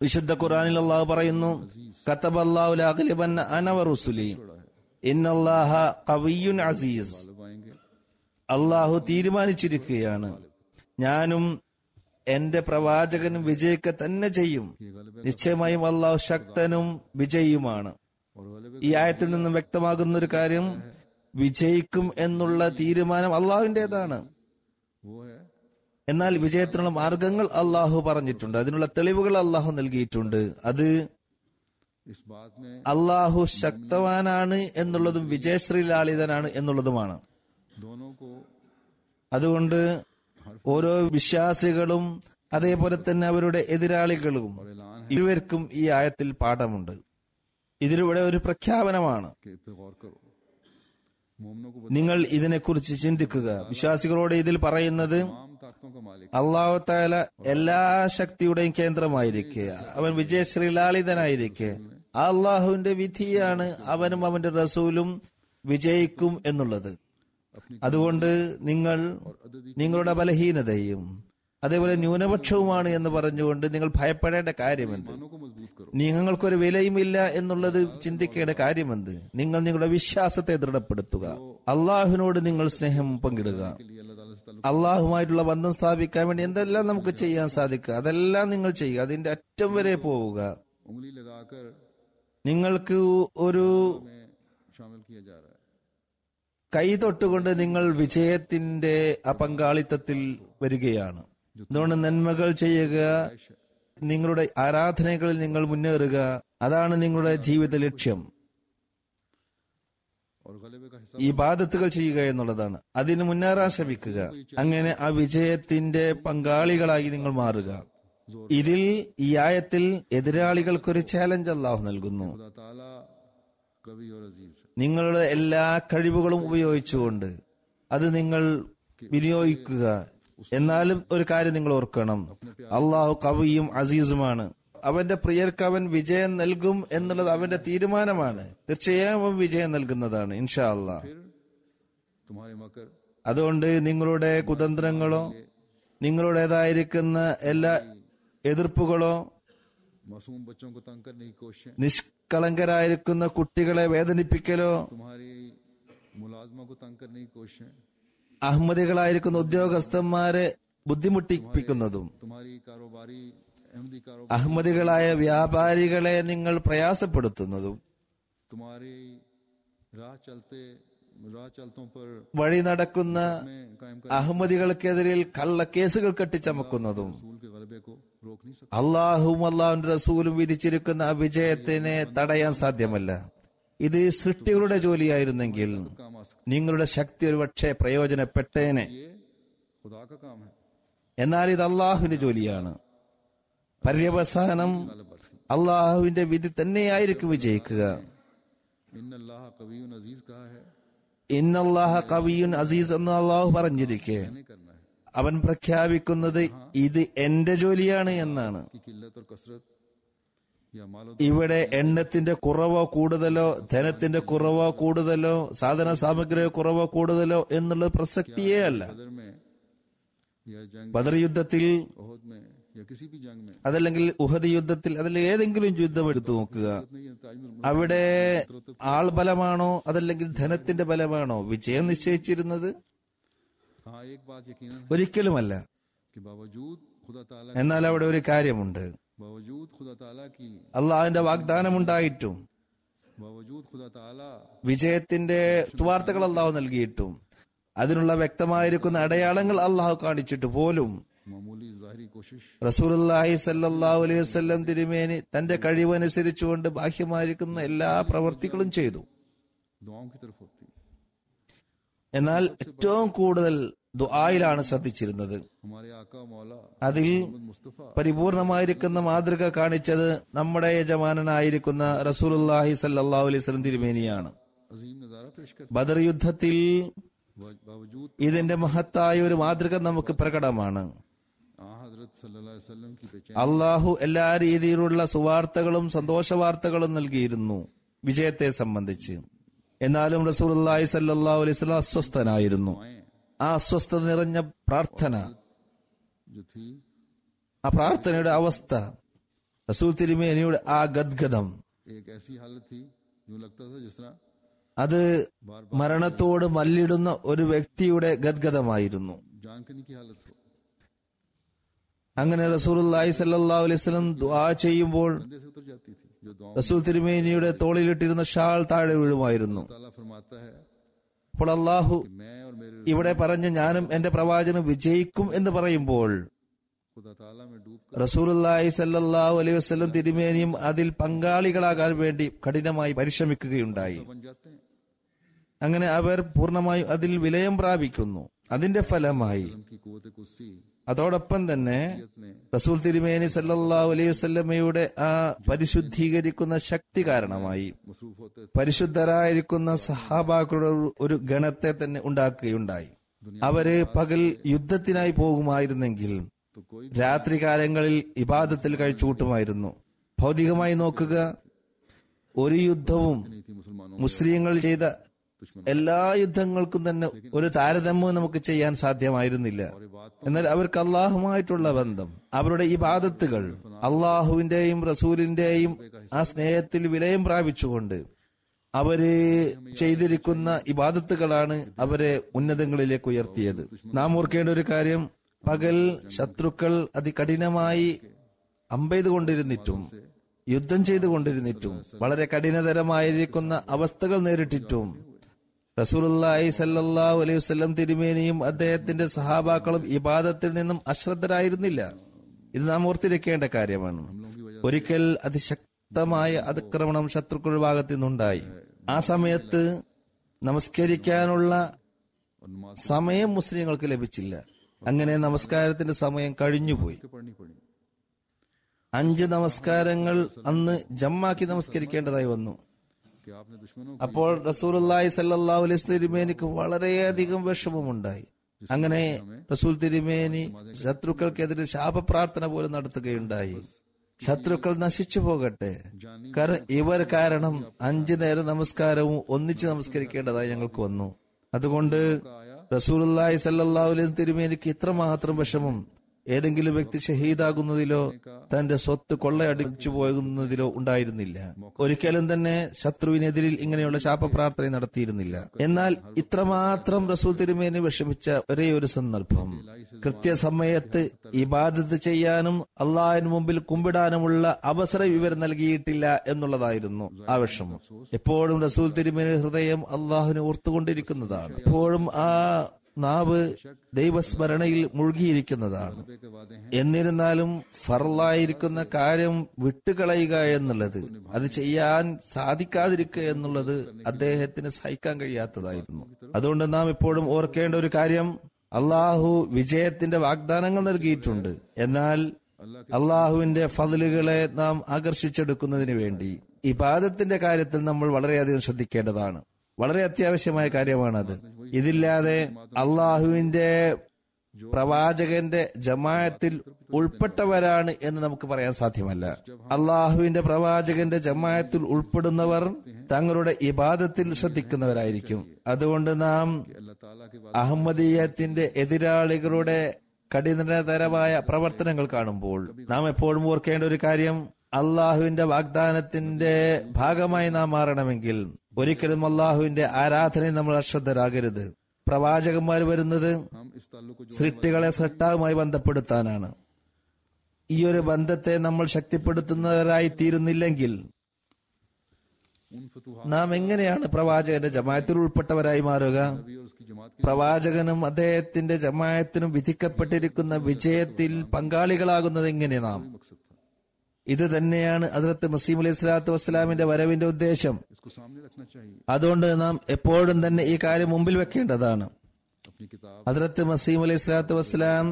വിശുദ്ധ ഖുർആനിൽ അള്ളാഹു പറയുന്നു, കതബല്ലാഹു ലഅഗ്ലിബന്ന അന വറുസുലി ഇന്നല്ലാഹ ഖവിയ്യുൻ അസീസ്. അള്ളാഹു തീരുമാനിച്ചിരിക്കുകയാണ്, ഞാനും എന്റെ പ്രവാചകനും വിജയിക്ക തന്നെ ചെയ്യും. നിശ്ചയമായും അള്ളാഹു ശക്തനും വിജയിയുമാണ്. और गलबे ഈ ആയത്തിൽ നിന്നും വ്യക്തമാകുന്ന ഒരു കാര്യം, വിജയിക്കും എന്നുള്ള തീരുമാനം അള്ളാഹുവിന്റേതാണ്. वो है എന്നാൽ വിജയത്തിനുള്ള മാർഗങ്ങൾ അള്ളാഹു പറഞ്ഞിട്ടുണ്ട്, അതിനുള്ള തെളിവുകൾ അള്ളാഹു നൽകിയിട്ടുണ്ട്. അത് इस बात में അള്ളാഹു ശക്തവാനാണ് എന്നുള്ളതും വിജയശ്രീലാളിതനാണ് എന്നുള്ളതുമാണ്. दोनों को അതുകൊണ്ട് ഓരോ വിശ്വാസികളും അതേപോലെ തന്നെ അവരുടെ എതിരാളികളും ഇരുവർക്കും ഈ ആയത്തിൽ പാഠമുണ്ട്. ഇതിലൂടെ ഒരു പ്രഖ്യാപനമാണ്. के पे गौर करो, मोमिनों को നിങ്ങൾ ഇതിനെക്കുറിച്ച് ചിന്തിക്കുക. വിശ്വാസികളോട് ഇതിൽ പറയുന്നത്, तमाम ताकतों का मालिक അള്ളാഹു തആല എല്ലാ ശക്തിയുടെയും കേന്ദ്രമായിരിക്കുക, അവൻ വിജയശ്രീലാളിതനായിരിക്കെ, ആ അള്ളാഹുവിന്റെ വിധിയാണ് അവനും അവന്റെ റസൂലും വിജയിക്കും എന്നുള്ളത്. അതുകൊണ്ട് നിങ്ങൾ നിങ്ങളുടെ ബലഹീനതയും അതേപോലെ ന്യൂനപക്ഷവുമാണ് എന്ന് പറഞ്ഞുകൊണ്ട് നിങ്ങൾ ഭയപ്പെടേണ്ട കാര്യമെന്ത്? को मजबूत करो। നിങ്ങൾക്കൊരു വിലയുമില്ല എന്നുള്ളത് ചിന്തിക്കേണ്ട കാര്യമെന്ത്? നിങ്ങൾ നിങ്ങളുടെ വിശ്വാസത്തെ ദൃഢപ്പെടുത്തുക, അള്ളാഹുവിനോട് നിങ്ങൾ സ്നേഹം പങ്കിടുക, के लिए अल्लाह ताला से ताल्लुक അള്ളാഹുമായിട്ടുള്ള ബന്ധം സ്ഥാപിക്കാൻ വേണ്ടി എന്തെല്ലാം നമുക്ക് ചെയ്യാൻ സാധിക്കുക അതെല്ലാം നിങ്ങൾ ചെയ്യുക. അതിന്റെ അറ്റം വരെ പോവുക. उंगली लगाकर നിങ്ങൾക്ക് ഒരു में शामिल किया जा रहा है। കൈ തൊട്ടുകൊണ്ട് നിങ്ങൾ വിജയത്തിന്റെ ആ പങ്കാളിത്തത്തിൽ വരികയാണ്. അതുകൊണ്ട് നന്മകൾ ചെയ്യുക, നിങ്ങളുടെ ആരാധനകളിൽ നിങ്ങൾ മുന്നേറുക, അതാണ് നിങ്ങളുടെ ജീവിത ലക്ഷ്യം. और गलबे का हिस्सा ഈ ബാധത്തുകൾ ചെയ്യുക എന്നുള്ളതാണ്. അതിന് മുന്നേറാൻ ശ്രമിക്കുക. അങ്ങനെ ആ വിജയത്തിന്റെ പങ്കാളികളായി നിങ്ങൾ മാറുക. ഇതിൽ ഈ ആയത്തിൽ എതിരാളികൾക്കൊരു ചാലഞ്ച് അല്ലാഹു നൽകുന്നു. खुदा ताला कवि और अजीज है। നിങ്ങളുടെ എല്ലാ കഴിവുകളും ഉപയോഗിച്ചുകൊണ്ട് അത് നിങ്ങൾ വിനിയോഗിക്കുക. എന്നാലും ഒരു കാര്യം നിങ്ങൾ ഓർക്കണം, അള്ളാഹു കവിയും അസീസുമാണ്. അവന്റെ പ്രിയർക്ക് അവൻ വിജയം നൽകും എന്നുള്ളത് അവന്റെ തീരുമാനമാണ്. തീർച്ചയായും അവൻ വിജയം നൽകുന്നതാണ് ഇൻഷാ അല്ലാഹ്. फिर तुम्हारे मकर അതുകൊണ്ട് നിങ്ങളുടെ കുതന്ത്രങ്ങളോ നിങ്ങളുടേതായിരിക്കുന്ന എല്ലാ എതിർപ്പുകളോ मासूम बच्चों को तंग करने की कोशिशें, നിഷ്കളങ്കരായിരിക്കുന്ന കുട്ടികളെ വേദനിപ്പിക്കലോ तुम्हारी मुलाजमा को तंग करने की कोशिशें, അഹമ്മദികളായിരിക്കുന്ന ഉദ്യോഗസ്ഥന്മാരെ ബുദ്ധിമുട്ടിപ്പിക്കുന്നതും तुम्हारी कारोबारी अहमदी कारोबार, അഹമ്മദികളായ വ്യാപാരികളെ നിങ്ങൾ പ്രയാസപ്പെടുത്തുന്നതും तुम्हारी राह चलतों पर വഴി നടക്കുന്ന में कायम कर അഹമ്മദികൾക്കെതിരിൽ കള്ളക്കേസുകൾ കെട്ടിച്ചമക്കുന്നതും रसूल के गलबे को रोक नहीं सकते। അള്ളാഹുവും അള്ളാഹുവിന്റെ റസൂലും വിധിച്ചിരിക്കുന്ന ആ വിജയത്തിനെ തടയാൻ സാധ്യമല്ല. ഇത് സൃഷ്ടികളുടെ ജോലിയായിരുന്നെങ്കിൽ काम आ सकता നിങ്ങളുടെ ശക്തി ഒരുപക്ഷെ പ്രയോജനപ്പെട്ടേനെ. है। ये खुदा का काम है। എന്നാൽ ഇത് അള്ളാഹുവിന്റെ ജോലിയാണ്. പര്യവസാനം അള്ളാഹുവിന്റെ വിധി തന്നെയായിരിക്കും വിജയിക്കുക. इन अल्लाह कवीयुन अजीज कहा है, ഇന്നല്ലാഹ കവിയുൻ അസീസ് എന്ന് അള്ളാഹു പറഞ്ഞിരിക്കെ नहीं करना है അവൻ പ്രഖ്യാപിക്കുന്നത് ഇത് എന്റെ ജോലിയാണ് എന്നാണ്. कि किल्लत और कसरत या मालो ഇവിടെ എണ്ണത്തിന്റെ കുറവോ കൂടുതലോ ധനത്തിന്റെ കുറവോ കൂടുതലോ സാധന സാമഗ്രിയോ കുറവോ കൂടുതലോ എന്നുള്ളത് പ്രസക്തിയേ അല്ല. बदर में या जंग ബദർ യുദ്ധത്തിൽ ओहद में या किसी भी जंग में അതല്ലെങ്കിൽ ഉഹദ് യുദ്ധത്തിൽ അതല്ലെങ്കിൽ ഏതെങ്കിലും യുദ്ധം എടുത്തു നോക്കുക. नहीं है ताजमुल അവിടെ ആൾബലമാണോ അതല്ലെങ്കിൽ ധനത്തിന്റെ ബലമാണോ വിജയം നിശ്ചയിച്ചിരുന്നത്? हाँ एक बात यकीनन है ഒരിക്കലുമല്ല. कि बावजूद खुदा ताला എന്നാൽ അവിടെ ഒരു കാര്യമുണ്ട്. बावजूद खुदा ताला की അള്ളാഹുവിന്റെ വാഗ്ദാനമുണ്ടായിട്ടും बावजूद खुदा ताला വിജയത്തിന്റെ വാർത്തകൾ അള്ളാഹു നൽകിയിട്ടും അതിനുള്ള വ്യക്തമായിരിക്കുന്ന അടയാളങ്ങൾ അള്ളാഹു കാണിച്ചിട്ട് പോലും मामूली जाहिरी कोशिश റസൂലുള്ളാഹി സല്ലല്ലാഹു അലൈഹി വസല്ലം തിരുമേനി തന്റെ കഴിവനുസരിച്ചുകൊണ്ട് ബാഹ്യമായിരിക്കുന്ന എല്ലാ പ്രവർത്തികളും ചെയ്തു. दुआओं की तरफ होती है। എന്നാൽ ഏറ്റവും കൂടുതൽ ദുആയിലാണ് ശ്രദ്ധിച്ചിരുന്നത്. हमारे आका मौला അതിൽ मोहम्मद मुस्तफा പരിപൂർണമായിരിക്കുന്ന മാതൃക കാണിച്ചത് നമ്മുടെ യജമാനനായിരിക്കുന്ന റസൂലുള്ളാഹി സല്ലല്ലാഹു അലൈഹി വസല്ലം തിരുമേനിയാണ്. अजीम नजारा पेश करते ബദർ യുദ്ധത്തിൽ बावजूद ഇതിന്റെ മഹത്തായ ഒരു മാതൃക നമുക്ക് പ്രകടമാണ്. हजरत सल्लल्लाहु अलैहि वसल्लम की बेचैनी അള്ളാഹു എല്ലാ രീതിയിലുള്ള സുവാർത്തകളും സന്തോഷവാർത്തകളും നൽകിയിരുന്നു വിജയത്തെ സംബന്ധിച്ച്. എന്നാലും റസൂലുള്ളാഹി സല്ലല്ലാഹു അലൈഹി വസല്ലം അസ്വസ്ഥനായിരുന്നു. ആ അസ്വസ്ഥത നിറഞ്ഞ പ്രാർത്ഥന, जो थी ആ പ്രാർത്ഥനയുടെ അവസ്ഥ, റസൂൽ തിരുമേനിയുടെ ആ ഗദ്ഗദം, एक ऐसी हालत थी जो लगता था जिस तरह അത് മരണത്തോട് മല്ലിടുന്ന ഒരു വ്യക്തിയുടെ ഗദ്ഗദമായിരുന്നു. जान करने की हालत हो। അങ്ങനെ റസൂലുള്ളാഹി സ്വല്ലല്ലാഹു അലൈഹി വസല്ലം ദുആ ചെയ്യുമ്പോൾ कंधे से उतर जाती थी, जो दुआ റസൂൽ തിരുമേനിയുടെ തോളിലിട്ടിരുന്ന ഷാൾ താഴെ വീഴുമായിരുന്നു. ताला फरमाता है അപ്പോൾ അള്ളാഹു कि मैं और मेरे ഇവിടെ പറഞ്ഞ ഞാനും എന്റെ പ്രവാചകനും വിജയിക്കും എന്ന് പറയുമ്പോൾ खुदा ताला में डूब റസൂലുള്ളാഹി സ്വല്ലല്ലാഹു അലൈഹി വസല്ലം തിരുമേനിയും അതിൽ പങ്കാളികളാകാൻ വേണ്ടി കഠിനമായി പരിശ്രമിക്കുകയുണ്ടായി. बन जाते हैं। അങ്ങനെ അവർ പൂർണ്ണമായും അതിൽ വിലയം പ്രാപിക്കുന്നു. അതിന്റെ ഫലമായി उनकी कुव्वत कुस्सी അതോടൊപ്പം തന്നെ में റസൂൽ തിരുമേനി സല്ലല്ലാഹു അലൈഹി വസല്ലമയുടെ ആ പരിശുദ്ധീകരിക്കുന്ന ശക്തി കാരണമായി मसरूफ होते പരിശുദ്ധരായിരിക്കുന്ന സഹാബാക്കളുടെ ഒരു ഗണത്തെ തന്നെ ഉണ്ടാക്കുകയുണ്ടായി. അവര് പകൽ യുദ്ധത്തിനായി പോകുമായിരുന്നെങ്കിൽ तो कोई രാത്രികാലങ്ങളിൽ ഇബാദത്തിൽ കഴിച്ചുകൂട്ടുമായിരുന്നു. ഭൗതികമായി നോക്കുക, ഒരു യുദ്ധവും नहीं थी मुसलमानों മുസ്ലിങ്ങൾ ചെയ്ത എല്ലാ യുദ്ധങ്ങൾക്കും തന്നെ ഒരു താരതമ്യവും നമുക്ക് ചെയ്യാൻ സാധ്യമായിരുന്നില്ല. और ये बात എന്നാൽ അവർക്ക് അള്ളാഹുമായിട്ടുള്ള ബന്ധം, അവരുടെ ഇബാദത്തുകൾ അള്ളാഹുവിന്റെയും റസൂലിന്റെയും ആ സ്നേഹത്തിൽ വിലയം പ്രാപിച്ചുകൊണ്ട് അവര് ചെയ്തിരിക്കുന്ന ഇബാദത്തുകളാണ് അവരെ ഉന്നതങ്ങളിലേക്ക് ഉയർത്തിയത്. നാം ഓർക്കേണ്ട ഒരു കാര്യം, പകൽ ശത്രുക്കൾ അതികഠിനമായി അമ്പെയ്തുകൊണ്ടിരുന്നിട്ടും യുദ്ധം ചെയ്തുകൊണ്ടിരുന്നിട്ടും വളരെ കഠിനതരമായിരിക്കുന്ന അവസ്ഥകൾ നേരിട്ടിട്ടും റസൂലുള്ളാഹി സ്വല്ലല്ലാഹു അലൈഹി വസല്ലം തിരുമേനിയും അദ്ദേഹത്തിന്റെ സഹാബാക്കളും ഇബാദത്തിൽ നിന്നും അശ്രദ്ധരായിരുന്നില്ല. ഇത് നാം ഓർത്തിരിക്കേണ്ട കാര്യമാണ്. ഒരിക്കൽ അതിശക്തമായ അതിക്രമണം ശത്രുക്കളുടെ ഭാഗത്തു നിന്നുണ്ടായി. ആ സമയത്ത് നമസ്കരിക്കാനുള്ള സമയം മുസ്ലിങ്ങൾക്ക് ലഭിച്ചില്ല. അങ്ങനെ നമസ്കാരത്തിന്റെ സമയം കഴിഞ്ഞുപോയി. पढ़नी पड़ी 5 നമസ്കാരങ്ങൾ അന്ന് ജമ്മാക്കി നമസ്കരിക്കേണ്ടതായി വന്നു. कि आपने दुश्मनों അപ്പോൾ റസൂലുള്ളാഹി സ്വല്ലല്ലാഹു അലൈഹി വസല്ലം തിരുമേനിക്ക് വളരെയധികം വിഷമമുണ്ടായി. അങ്ങനെ റസൂൽ തിരുമേനി ശത്രുക്കൾക്കെതിരെ ശാപപ്രാർത്ഥന പോലും നടത്തുകയുണ്ടായി. ശത്രുക്കൾ നശിച്ചു പോകട്ടെ, കാരണം ഇവർ കാരണം 5 നേരം നമസ്കാരവും ഒന്നിച്ച് നമസ്കരിക്കേണ്ടതായി ഞങ്ങൾക്ക് വന്നു. അതുകൊണ്ട് റസൂലുള്ളാഹി സ്വല്ലല്ലാഹു അലൈഹി വസല്ലം തിരുമേനിക്ക് ഇത്രമാത്രം വിഷമം ഏതെങ്കിലും വ്യക്തി ഷഹീദാകുന്നതിലോ തന്റെ സ്വത്ത് കൊള്ളയടിച്ചു പോകുന്നതിലോ ഉണ്ടായിരുന്നില്ല. ഒരിക്കലും തന്നെ ശത്രുവിനെതിരിൽ ഇങ്ങനെയുള്ള ശാപപ്രാർത്ഥന നടത്തിയിരുന്നില്ല. എന്നാൽ ഇത്രമാത്രം റസൂൽ തിരുമേനി വിഷമിച്ച ഒരേ ഒരു സന്ദർഭം, കൃത്യസമയത്ത് ഇബാദത്ത് ചെയ്യാനും അള്ളാഹിന് മുമ്പിൽ കുമ്പിടാനുമുള്ള അവസരം ഇവർ നൽകിയിട്ടില്ല എന്നുള്ളതായിരുന്നു ആ വിഷമം. എപ്പോഴും റസൂൽ തിരുമേനി ഹൃദയം അള്ളാഹുവിനെ ഓർത്തുകൊണ്ടിരിക്കുന്നതാണ്. എപ്പോഴും ആ നാവ് ദൈവസ്മരണയിൽ മുഴുകിയിരിക്കുന്നതാണ്. എന്നിരുന്നാലും ഫർളായിരിക്കുന്ന കാര്യം വിട്ടുകളയുക എന്നുള്ളത്, അത് ചെയ്യാൻ സാധിക്കാതിരിക്കുക എന്നുള്ളത് അദ്ദേഹത്തിന് സഹിക്കാൻ കഴിയാത്തതായിരുന്നു. അതുകൊണ്ട് നാം എപ്പോഴും ഓർക്കേണ്ട ഒരു കാര്യം, അള്ളാഹു വിജയത്തിന്റെ വാഗ്ദാനങ്ങൾ നൽകിയിട്ടുണ്ട്. എന്നാൽ അള്ളാഹുവിന്റെ ഫضലുകളെ നാം ആകർഷിച്ചെടുക്കുന്നതിന് വേണ്ടി ഇബാദത്തിന്റെ കാര്യത്തിൽ നമ്മൾ വളരെയധികം ശ്രദ്ധിക്കേണ്ടതാണ്. വളരെ അത്യാവശ്യമായ കാര്യമാണത്. ഇതില്ലാതെ അള്ളാഹുവിന്റെ പ്രവാചകന്റെ ജമാഅത്തിൽ ഉൾപ്പെട്ടവരാണ് എന്ന് നമുക്ക് പറയാൻ സാധ്യമല്ല. അള്ളാഹുവിന്റെ പ്രവാചകന്റെ ജമാഅത്തിൽ ഉൾപ്പെടുന്നവർ തങ്ങളുടെ ഇബാദത്തിൽ ശ്രദ്ധിക്കുന്നവരായിരിക്കും. അതുകൊണ്ട് നാം അഹമ്മദീയത്തിന്റെ എതിരാളികളുടെ കഠിനതരമായ പ്രവർത്തനങ്ങൾ കാണുമ്പോൾ നാം എപ്പോഴും ഓർക്കേണ്ട ഒരു കാര്യം, അള്ളാഹുവിന്റെ വാഗ്ദാനത്തിന്റെ ഭാഗമായി നാം മാറണമെങ്കിൽ ഒരിക്കലും അള്ളാഹുവിന്റെ ആരാധനയിൽ നമ്മൾ അശ്രദ്ധരാകരുത്. പ്രവാചകന്മാർ വരുന്നത് സൃഷ്ടികളെ സൃഷ്ടാവുമായി ബന്ധപ്പെടുത്താനാണ്. ഈ ഒരു ബന്ധത്തെ നമ്മൾ ശക്തിപ്പെടുത്തുന്നവരായി തീരുന്നില്ലെങ്കിൽ നാം എങ്ങനെയാണ് പ്രവാചകന്റെ ജമാഅത്തിൽ ഉൾപ്പെട്ടവരായി മാറുക? പ്രവാചകനും അദ്ദേഹത്തിന്റെ ജമാഅത്തിനും വിധിക്കപ്പെട്ടിരിക്കുന്ന വിജയത്തിൽ പങ്കാളികളാകുന്നത് എങ്ങനെ നാം? ഇത് തന്നെയാണ് ഹസ്രത്ത് മസീഹ് അലൈഹി സ്വലാത്തു വസ്സലാമിന്റെ വരവിന്റെ ഉദ്ദേശം. അതുകൊണ്ട് നാം എപ്പോഴും തന്നെ ഈ കാര്യം മുമ്പിൽ വെക്കേണ്ടതാണ്. ഹസ്രത്ത് മസീഹ് അലൈഹി സ്വലാത്തു വസ്സലാം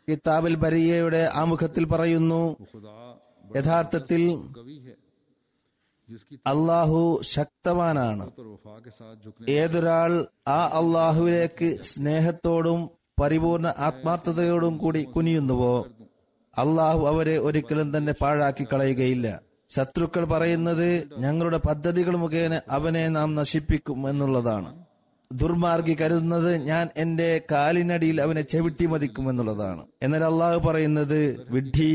കിതാബുൽ ബരിയയുടെ ആമുഖത്തിൽ പറയുന്നു, യഥാർത്ഥത്തിൽ അള്ളാഹു ശക്തവാനാണ്. ഏതൊരാൾ ആ അള്ളാഹുവിലേക്ക് സ്നേഹത്തോടും പരിപൂർണ ആത്മാർത്ഥതയോടും കൂടി കുനിയുന്നുവോ അള്ളാഹു അവരെ ഒരിക്കലും തന്നെ പാഴാക്കി കളയുകയില്ല. ശത്രുക്കൾ പറയുന്നത് ഞങ്ങളുടെ പദ്ധതികൾ മുഖേന അവനെ നാം നശിപ്പിക്കും എന്നുള്ളതാണ്. ദുർമാർഗി കരുതുന്നത് ഞാൻ എന്റെ കാലിനടിയിൽ അവനെ ചവിട്ടി മതിക്കും എന്നുള്ളതാണ്. എന്നാൽ അള്ളാഹു പറയുന്നത്, വിഡ്ഢി,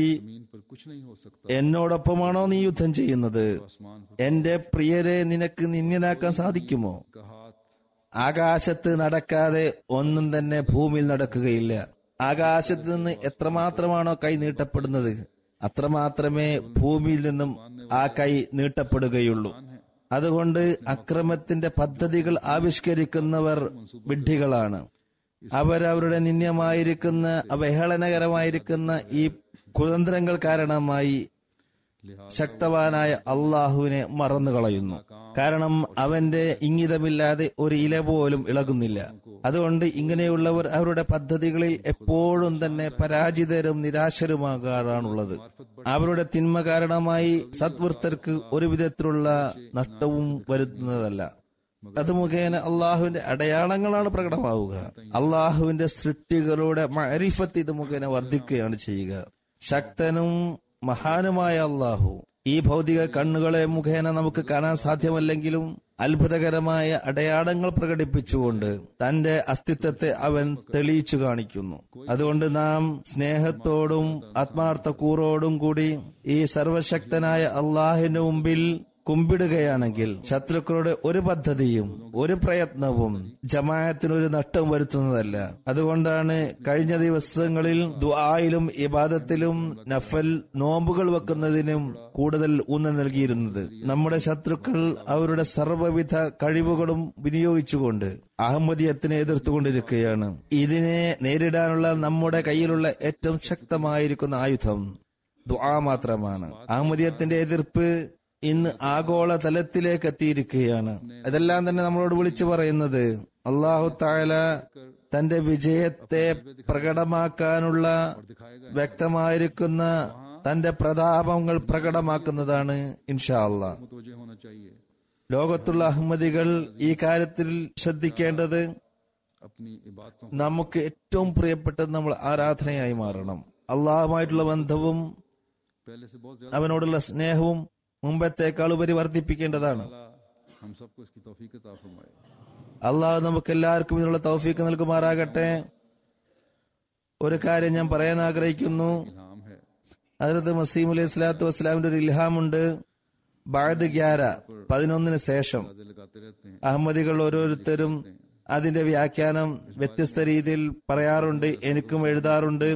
എന്നോടൊപ്പമാണോ നീ യുദ്ധം ചെയ്യുന്നത്? എന്റെ പ്രിയരെ നിനക്ക് നിന്ദനാക്കാൻ സാധിക്കുമോ? ആകാശത്ത് നടക്കാതെ ഒന്നും തന്നെ ഭൂമിയിൽ നടക്കുകയില്ല. ആകാശത്ത് നിന്ന് എത്രമാത്രമാണോ കൈ നീട്ടപ്പെടുന്നത് അത്രമാത്രമേ ഭൂമിയിൽ നിന്നും ആ കൈ നീട്ടപ്പെടുകയുള്ളൂ. അതുകൊണ്ട് അക്രമത്തിന്റെ പദ്ധതികൾ ആവിഷ്കരിക്കുന്നവർ വിഡ്ഢികളാണ്. അവരവരുടെ നിന്ദ്യമായിരിക്കുന്ന അവഹേളനകരമായിരിക്കുന്ന ഈ കുതന്ത്രങ്ങൾ കാരണമായി ശക്തവാനായ അള്ളാഹുവിനെ മറന്നുകളയുന്നു. കാരണം അവന്റെ ഇംഗിതമില്ലാതെ ഒരു ഇല പോലും ഇളകുന്നില്ല. അതുകൊണ്ട് ഇങ്ങനെയുള്ളവർ അവരുടെ പദ്ധതികളിൽ എപ്പോഴും തന്നെ പരാജിതരും നിരാശരുമാകാറാണുള്ളത്. അവരുടെ തിന്മ കാരണമായി സദ്വൃത്തർക്ക് ഒരു വിധത്തിലുള്ള നഷ്ടവും വരുത്തുന്നതല്ല. അത് മുഖേന അള്ളാഹുവിന്റെ അടയാളങ്ങളാണ് പ്രകടമാവുക. അള്ളാഹുവിന്റെ സൃഷ്ടികളുടെ മഅരിഫത്ത് ഇത് മുഖേന വർദ്ധിക്കുകയാണ് ചെയ്യുക. ശക്തനും മഹാനുമായ അള്ളാഹു ഈ ഭൗതിക കണ്ണുകളെ മുഖേന നമുക്ക് കാണാൻ സാധ്യമല്ലെങ്കിലും അത്ഭുതകരമായ അടയാളങ്ങൾ പ്രകടിപ്പിച്ചുകൊണ്ട് തന്റെ അസ്തിത്വത്തെ അവൻ തെളിയിച്ചു കാണിക്കുന്നു. അതുകൊണ്ട് നാം സ്നേഹത്തോടും ആത്മാർത്ഥ കൂറോടും കൂടി ഈ സർവശക്തനായ അള്ളാഹിന്റെ മുമ്പിൽ കുമ്പിടുകയാണെങ്കിൽ ശത്രുക്കളുടെ ഒരു പദ്ധതിയും ഒരു പ്രയത്നവും ജമാഅത്തിനൊരു നഷ്ടം വരുത്തുന്നതല്ല. അതുകൊണ്ടാണ് കഴിഞ്ഞ ദിവസങ്ങളിൽ ദുആയിലും ഇബാദത്തിലും നഫൽ നോമ്പുകൾ വെക്കുന്നതിനും കൂടുതൽ ഊന്നൽ നൽകിയിരുന്നത്. നമ്മുടെ ശത്രുക്കൾ അവരുടെ സർവ്വവിധ കഴിവുകളും വിനിയോഗിച്ചുകൊണ്ട് അഹമ്മദിയത്തിനെ എതിർത്തുകൊണ്ടിരിക്കുകയാണ്. ഇതിനെ നേരിടാനുള്ള നമ്മുടെ കയ്യിലുള്ള ഏറ്റവും ശക്തമായിരിക്കുന്ന ആയുധം ദുആ മാത്രമാണ്. അഹമ്മദിയത്തിന്റെ എതിർപ്പ് ഇന്ന് ആഗോള തലത്തിലേക്ക് എത്തിയിരിക്കുകയാണ്. ഇതെല്ലാം തന്നെ നമ്മളോട് വിളിച്ചു പറയുന്നത് അല്ലാഹു തആല തന്റെ വിജയത്തെ പ്രകടമാക്കാനുള്ള വ്യക്തമായിരിക്കുന്ന തന്റെ പ്രതാപങ്ങൾ പ്രകടമാക്കുന്നതാണ് ഇൻഷാ അല്ലാഹ്. ലോകത്തുള്ള അഹമ്മദികൾ ഈ കാര്യത്തിൽ ശ്രദ്ധിക്കേണ്ടത് നമുക്ക് ഏറ്റവും പ്രിയപ്പെട്ടത് നമ്മൾ ആരാധനയായി മാറണം. അള്ളാഹുമായിട്ടുള്ള ബന്ധവും അവനോടുള്ള സ്നേഹവും മുമ്പത്തേക്കാൾ ഉപരി വർദ്ധിപ്പിക്കേണ്ടതാണ്. അള്ളാഹു നമുക്ക് എല്ലാവർക്കും ഇതിനുള്ള തൗഫീക്ക് നൽകുമാറാകട്ടെ. ഒരു കാര്യം ഞാൻ പറയാൻ ആഗ്രഹിക്കുന്നു. ഹദ്റത്ത് മസീഹ് അലൈഹി സ്വലാത്തു വസ്സലാമിന്റെ ഒരു ഇൽഹാമുണ്ട്. ബഅദ് 11 ശേഷം അഹമ്മദികൾ ഓരോരുത്തരും അതിന്റെ വ്യാഖ്യാനം വ്യത്യസ്ത രീതിയിൽ പറയാറുണ്ട്. എനിക്കും എഴുതാറുണ്ട്.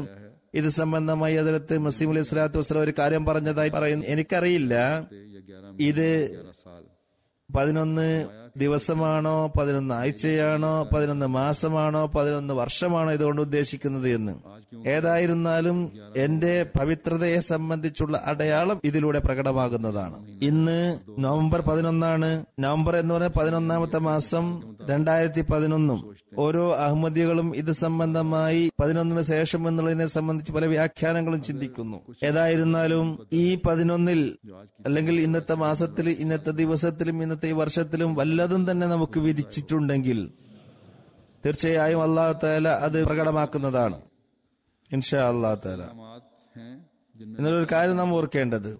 ഇത് സംബന്ധമായി ഹദ്റത്ത് മസീഹ് അലൈഹി സ്വലാത്തു വസ്സലാം ഒരു കാര്യം പറഞ്ഞതായി പറയുന്നു. എനിക്കറിയില്ല ഇത് 11 ദിവസമാണോ, 11 ആഴ്ചയാണോ, 11 മാസമാണോ, 11 വർഷമാണോ ഇതുകൊണ്ട് ഉദ്ദേശിക്കുന്നത് എന്ന്. ഏതായിരുന്നാലും എന്റെ പവിത്രതയെ സംബന്ധിച്ചുള്ള അടയാളം ഇതിലൂടെ പ്രകടമാകുന്നതാണ്. ഇന്ന് നവംബർ 11 നവംബർ എന്ന് പറഞ്ഞ 11ാമത്തെ മാസം 2011. ഓരോ അഹമ്മദികളും ഇത് സംബന്ധമായി 11 ശേഷം എന്നുള്ളതിനെ സംബന്ധിച്ച് പല വ്യാഖ്യാനങ്ങളും ചിന്തിക്കുന്നു. ഏതായിരുന്നാലും ഈ 11 അല്ലെങ്കിൽ ഇന്നത്തെ മാസത്തിൽ, ഇന്നത്തെ ദിവസത്തിലും, ഇന്നത്തെ ഈ വർഷത്തിലും വല്ലതും തന്നെ നമുക്ക് വിധിച്ചിട്ടുണ്ടെങ്കിൽ തീർച്ചയായും അല്ലാഹു തആല അത് പ്രകടമാക്കുന്നതാണ് ഇൻഷാ അല്ലാഹു തആല. എന്നൊരു കാര്യം നാം ഓർക്കേണ്ടത്,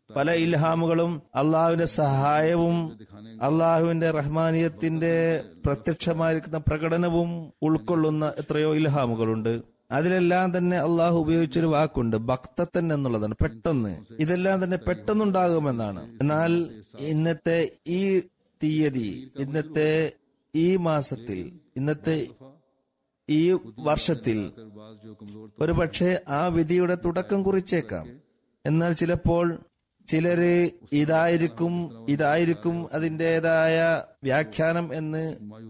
പല ഇൽഹാമുകളും അള്ളാഹുവിന്റെ സഹായവും അള്ളാഹുവിന്റെ റഹ്മാനിയത്തിന്റെ പ്രത്യക്ഷമായിരിക്കുന്ന പ്രകടനവും ഉൾക്കൊള്ളുന്ന എത്രയോ ഇൽഹാമുകളുണ്ട്. അതിലെല്ലാം തന്നെ അള്ളാഹു ഉപയോഗിച്ചൊരു വാക്കുണ്ട്, ബക്തത്തൻ എന്നുള്ളതാണ്. പെട്ടെന്ന്, ഇതെല്ലാം തന്നെ പെട്ടെന്നുണ്ടാകുമെന്നാണ്. എന്നാൽ ഇന്നത്തെ ഈ തീയതി, ഇന്നത്തെ ഈ മാസത്തിൽ, ഇന്നത്തെ ഈ വർഷത്തിൽ ഒരുപക്ഷെ ആ വിധിയുടെ തുടക്കം കുറിച്ചേക്കാം. എന്നാൽ ചിലപ്പോൾ ചിലര് ഇതായിരിക്കും അതിൻ്റെതായ വ്യാഖ്യാനം എന്ന്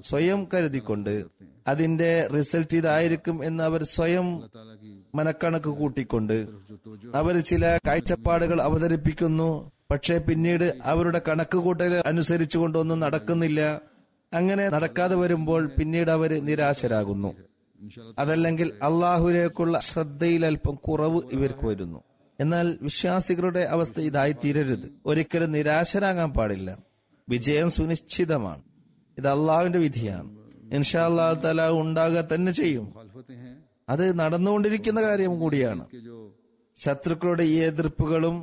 സ്വയം കരുതിക്കൊണ്ട് അതിന്റെ റിസൾട്ട് ഇതായിരിക്കും എന്ന് അവർ സ്വയം മനക്കണക്ക് കൂട്ടിക്കൊണ്ട് അവർ ചില കാഴ്ചപ്പാടുകൾ അവതരിപ്പിക്കുന്നു. പക്ഷെ പിന്നീട് അവരുടെ കണക്കുകൂട്ടൽ അനുസരിച്ചുകൊണ്ടൊന്നും നടക്കുന്നില്ല. അങ്ങനെ നടക്കാതെ വരുമ്പോൾ പിന്നീട് അവർ നിരാശരാകുന്നു. അതല്ലെങ്കിൽ അള്ളാഹുവിലേക്കുള്ള ശ്രദ്ധയിൽ അല്പം കുറവ് ഇവർക്ക് വരുന്നു. എന്നാൽ വിശ്വാസികളുടെ അവസ്ഥ ഇതായി തീരരുത്. ഒരിക്കലും നിരാശരാകാൻ പാടില്ല. വിജയം സുനിശ്ചിതമാണ്. ഇത് അള്ളാഹുവിന്റെ വിധിയാണ്. ഇൻഷാ അല്ലാഹു തആല ഉണ്ടാകുക തന്നെ ചെയ്യും. അത് നടന്നുകൊണ്ടിരിക്കുന്ന കാര്യം കൂടിയാണ്. ശത്രുക്കളുടെ ഈ എതിർപ്പുകളും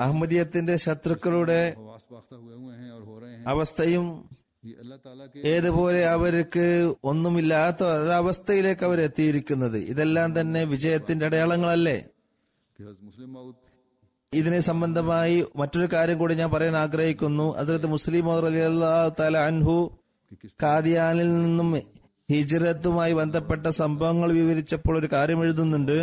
അഹമ്മദിയത്തിന്റെ ശത്രുക്കളുടെ അവസ്ഥയും ഏതുപോലെ അവർക്ക് ഒന്നുമില്ലാത്ത ഒരവസ്ഥയിലേക്ക് അവർ എത്തിയിരിക്കുന്നത്, ഇതെല്ലാം തന്നെ വിജയത്തിന്റെ അടയാളങ്ങളല്ലേ? ഇതിനെ സംബന്ധമായി മറ്റൊരു കാര്യം കൂടി ഞാൻ പറയാൻ ആഗ്രഹിക്കുന്നു. ഹദ്റത്ത് മുസ്ലിം റളിയല്ലാഹു തആല അൻഹു ഖാദിയാനിൽ നിന്നും ഹിജ്റത്തുമായി ബന്ധപ്പെട്ട സംഭവങ്ങൾ വിവരിച്ചപ്പോൾ ഒരു കാര്യം എഴുതുന്നുണ്ട്.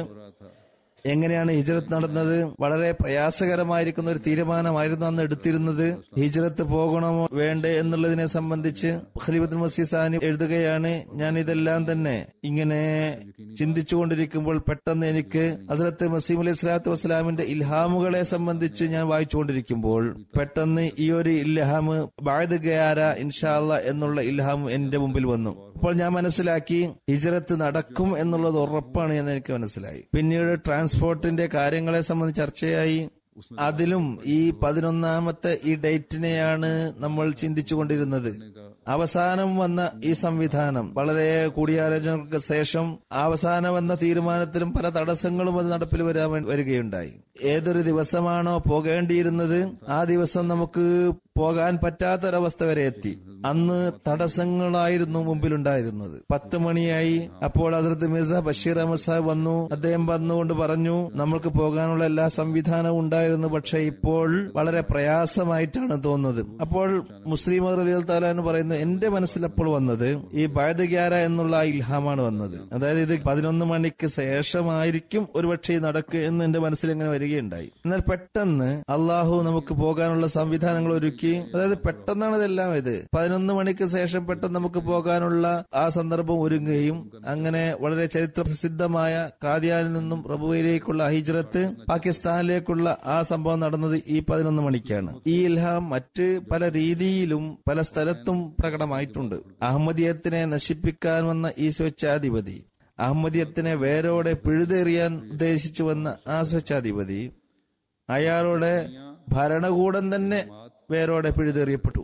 എങ്ങനെയാണ് ഹിജ്റത്ത് നടന്നത്? വളരെ പ്രയാസകരമായിരിക്കുന്ന ഒരു തീരുമാനമായിരുന്നു അന്ന് എടുത്തിരുന്നത്. ഹിജ്റത്ത് പോകണമോ വേണ്ടേ എന്നുള്ളതിനെ സംബന്ധിച്ച് ഖലീഫത്തുൽ മസീഹ് സാനി എഴുതുകയാണ്, ഞാൻ ഇതെല്ലാം തന്നെ ഇങ്ങനെ ചിന്തിച്ചുകൊണ്ടിരിക്കുമ്പോൾ പെട്ടെന്ന് എനിക്ക് ഹസ്രത്ത് മസീഹ് അലൈഹി സ്വലാത്തു വസ്സലാമിന്റെ ഇൽഹാമുകളെ സംബന്ധിച്ച് ഞാൻ വായിച്ചുകൊണ്ടിരിക്കുമ്പോൾ പെട്ടെന്ന് ഈ ഒരു ഇൽഹാമ് ബഅദ് ഗയാര ഇൻഷാ അല്ലാഹ് എന്നുള്ള ഇൽഹാം എന്റെ മുമ്പിൽ വന്നു. അപ്പോൾ ഞാൻ മനസ്സിലാക്കി ഹിജ്റത്ത് നടക്കും എന്നുള്ളത് ഉറപ്പാണ് എന്ന് എനിക്ക് മനസ്സിലായി. പിന്നീട് ട്രാൻസ്പോർട്ടിന്റെ കാര്യങ്ങളെ സംബന്ധിച്ച് ചർച്ചയായി. അതിലും ഈ 11ാമത്തെ ഈ ഡേറ്റിനെയാണ് നമ്മൾ ചിന്തിച്ചുകൊണ്ടിരുന്നത്. അവസാനം വന്ന ഈ സംവിധാനം വളരെ കൂടിയാലോചനകൾക്ക് ശേഷം അവസാനം വന്ന തീരുമാനത്തിലും പല തടസ്സങ്ങളും അത് നടപ്പിൽ വരികയുണ്ടായി. ഏതൊരു ദിവസമാണോ പോകേണ്ടിയിരുന്നത് ആ ദിവസം നമുക്ക് പോകാൻ പറ്റാത്തൊരവസ്ഥ വരെ എത്തി. അന്ന് തടസ്സങ്ങളായിരുന്നു മുമ്പിലുണ്ടായിരുന്നത്. 10 മണിയായി. അപ്പോൾ ഹസ്രത്ത് മിർസ ബഷീർ അഹമ്മദ് സാഹിബ് വന്നു. അദ്ദേഹം വന്നുകൊണ്ട് പറഞ്ഞു, നമ്മൾക്ക് പോകാനുള്ള എല്ലാ സംവിധാനവും ഉണ്ടായിരുന്നു, പക്ഷെ ഇപ്പോൾ വളരെ പ്രയാസമായിട്ടാണ് തോന്നുന്നത്. അപ്പോൾ മുസ്ലിം റളിയല്ലാഹു തആല എന്ന് പറയുന്നു, എന്റെ മനസ്സിൽ അപ്പോൾ വന്നത് ഈ ബഅദ് ഗയാര എന്നുള്ള ഇൽഹാമാണ് വന്നത്. അതായത് ഇത് 11 മണിക്ക് ശേഷമായിരിക്കും ഒരുപക്ഷെ നടക്കുക എന്ന് എന്റെ മനസ്സിൽ ഇങ്ങനെ വരികയുണ്ടായി. എന്നാൽ പെട്ടെന്ന് അള്ളാഹു നമുക്ക് പോകാനുള്ള സംവിധാനങ്ങൾ ഒരുക്കി. അതായത് പെട്ടെന്നാണ് ഇതെല്ലാം. ഇത് 11 മണിക്ക് ശേഷം പെട്ടെന്ന് നമുക്ക് പോകാനുള്ള ആ സന്ദർഭം ഒരുങ്ങുകയും അങ്ങനെ വളരെ ചരിത്ര പ്രസിദ്ധമായ കാദിയാനിൽ നിന്നും റബുവയിലേക്കുള്ള ഹിജ്റത്ത്, പാകിസ്ഥാനിലേക്കുള്ള ആ സംഭവം നടന്നത് ഈ 11 മണിക്കാണ്. ഈ ഇൽഹാം മറ്റ് പല രീതിയിലും പല സ്ഥലത്തും പ്രകടമായിട്ടുണ്ട്. അഹമ്മദിയത്തിനെ നശിപ്പിക്കാൻ വന്ന ഈ സ്വേച്ഛാധിപതി, അഹമ്മദിയത്തിനെ വേരോടെ പിഴുതെറിയാൻ ഉദ്ദേശിച്ചു വന്ന ആ സ്വേച്ഛാധിപതി, അയാളുടെ ഭരണകൂടം തന്നെ വേരോടെ പിഴുതെറിയപ്പെട്ടു.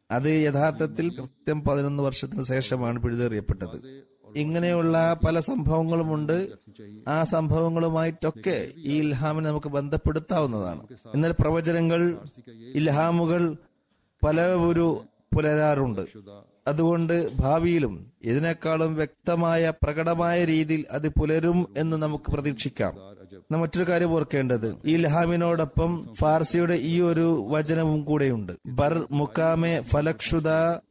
അത് യഥാർത്ഥത്തിൽ കൃത്യം 11 വർഷത്തിന് ശേഷമാണ് പിഴുതെറിയപ്പെട്ടത്. ഇങ്ങനെയുള്ള പല സംഭവങ്ങളുമുണ്ട്. ആ സംഭവങ്ങളുമായിട്ടൊക്കെ ഈ ഇൽഹാമിനെ നമുക്ക് ബന്ധപ്പെടുത്താവുന്നതാണ്. എന്നാൽ പ്രവചനങ്ങൾ, ഇൽഹാമുകൾ പല പുലരാറുണ്ട്. അതുകൊണ്ട് ഭാവിയിലും ഇതിനേക്കാളും വ്യക്തമായ പ്രകടമായ രീതിയിൽ അത് പുലരും എന്ന് നമുക്ക് പ്രതീക്ഷിക്കാം. മറ്റൊരു കാര്യം ഓർക്കേണ്ടത്, ഈ ഇൽഹാമിനോടൊപ്പം ഫാർസിയുടെ ഈ ഒരു വചനവും കൂടെയുണ്ട്. ബർ മുക്കാമെ ഫലക്ഷുദ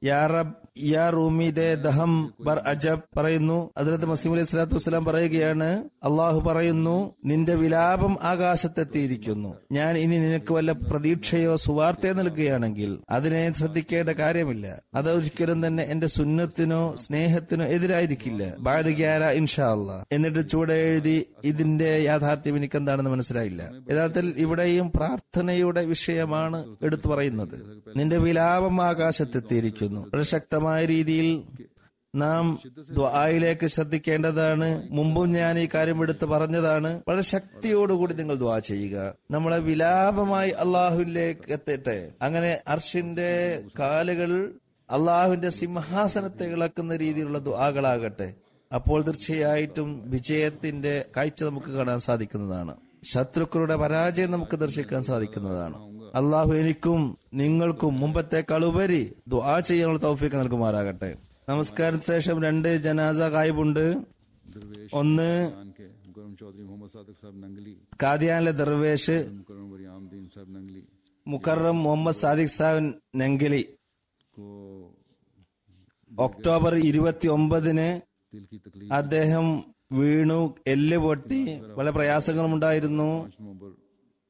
യാ റബ് യാ റൂമിദെ ദഹം ബർ അജബ് പറയുന്നു. ഹദ്റത്ത് മസീഹ് അലൈഹി സ്വലാത്തു വസ്സലാം പറയുകയാണ്, അള്ളാഹു പറയുന്നു, നിന്റെ വിലാപം ആകാശത്തെത്തിയിരിക്കുന്നു. ഞാൻ ഇനി നിനക്ക് വല്ല പ്രതീക്ഷയോ സുവാർത്തയോ നൽകുകയാണെങ്കിൽ അതിനെ ശ്രദ്ധിക്കേണ്ട കാര്യമില്ല. അതൊരിക്കലും തന്നെ എന്റെ സുന്നത്തിനോ സ്നേഹത്തിനോ എതിരായിരിക്കില്ല. ബഅദ് ഗയാര ഇൻഷാ അല്ലാഹ്. എന്നിട്ട് ചൂടെ എഴുതി. ഇതിന്റെ യാഥാർത്ഥ്യം എനിക്കെന്താണെന്ന് മനസ്സിലായില്ല. യഥാർത്ഥത്തിൽ ഇവിടെയും പ്രാർത്ഥനയുടെ വിഷയമാണ് എടുത്തു പറയുന്നത്. നിന്റെ വിലാപം ആകാശത്തെത്തിയിരിക്കുന്നു. വളരെ ശക്തമായ രീതിയിൽ നാം ദുആയിലേക്ക് ശ്രദ്ധിക്കേണ്ടതാണ്. മുമ്പും ഞാൻ ഈ കാര്യം എടുത്ത് പറഞ്ഞതാണ്. വളരെ ശക്തിയോടുകൂടി നിങ്ങൾ ദുആ ചെയ്യുക. നമ്മളെ വിലാപമായി അള്ളാഹുവിലേക്ക് എത്തട്ടെ. അങ്ങനെ അർശിന്റെ കാലുകൾ അള്ളാഹുവിന്റെ സിംഹാസനത്തെ ഇളക്കുന്ന രീതിയിലുള്ള ദുആകളാകട്ടെ. അപ്പോൾ തീർച്ചയായിട്ടും വിജയത്തിന്റെ കാഴ്ച നമുക്ക് കാണാൻ സാധിക്കുന്നതാണ്. ശത്രുക്കളുടെ പരാജയം നമുക്ക് ദർശിക്കാൻ സാധിക്കുന്നതാണ്. അള്ളാഹു എനിക്കും നിങ്ങൾക്കും മുമ്പത്തേക്കാൾ ഉപരി ദുആ ചെയ്യാനുള്ള തൗഫീഖ് നൽകുമാറാകട്ടെ. നമസ്കാരത്തിന് ശേഷം 2 ജനാസ ഗായിബുണ്ട്. ഒന്ന് കാദിയാനിലെ ദർവേഷ് മുക്കറം മുഹമ്മദ് സാദിഖ് സാഹിബ് നംഗലി. ഒക്ടോബർ 29 അദ്ദേഹം വീണു, എല്ല് പൊട്ടി, പല പ്രയാസങ്ങളും ഉണ്ടായിരുന്നു,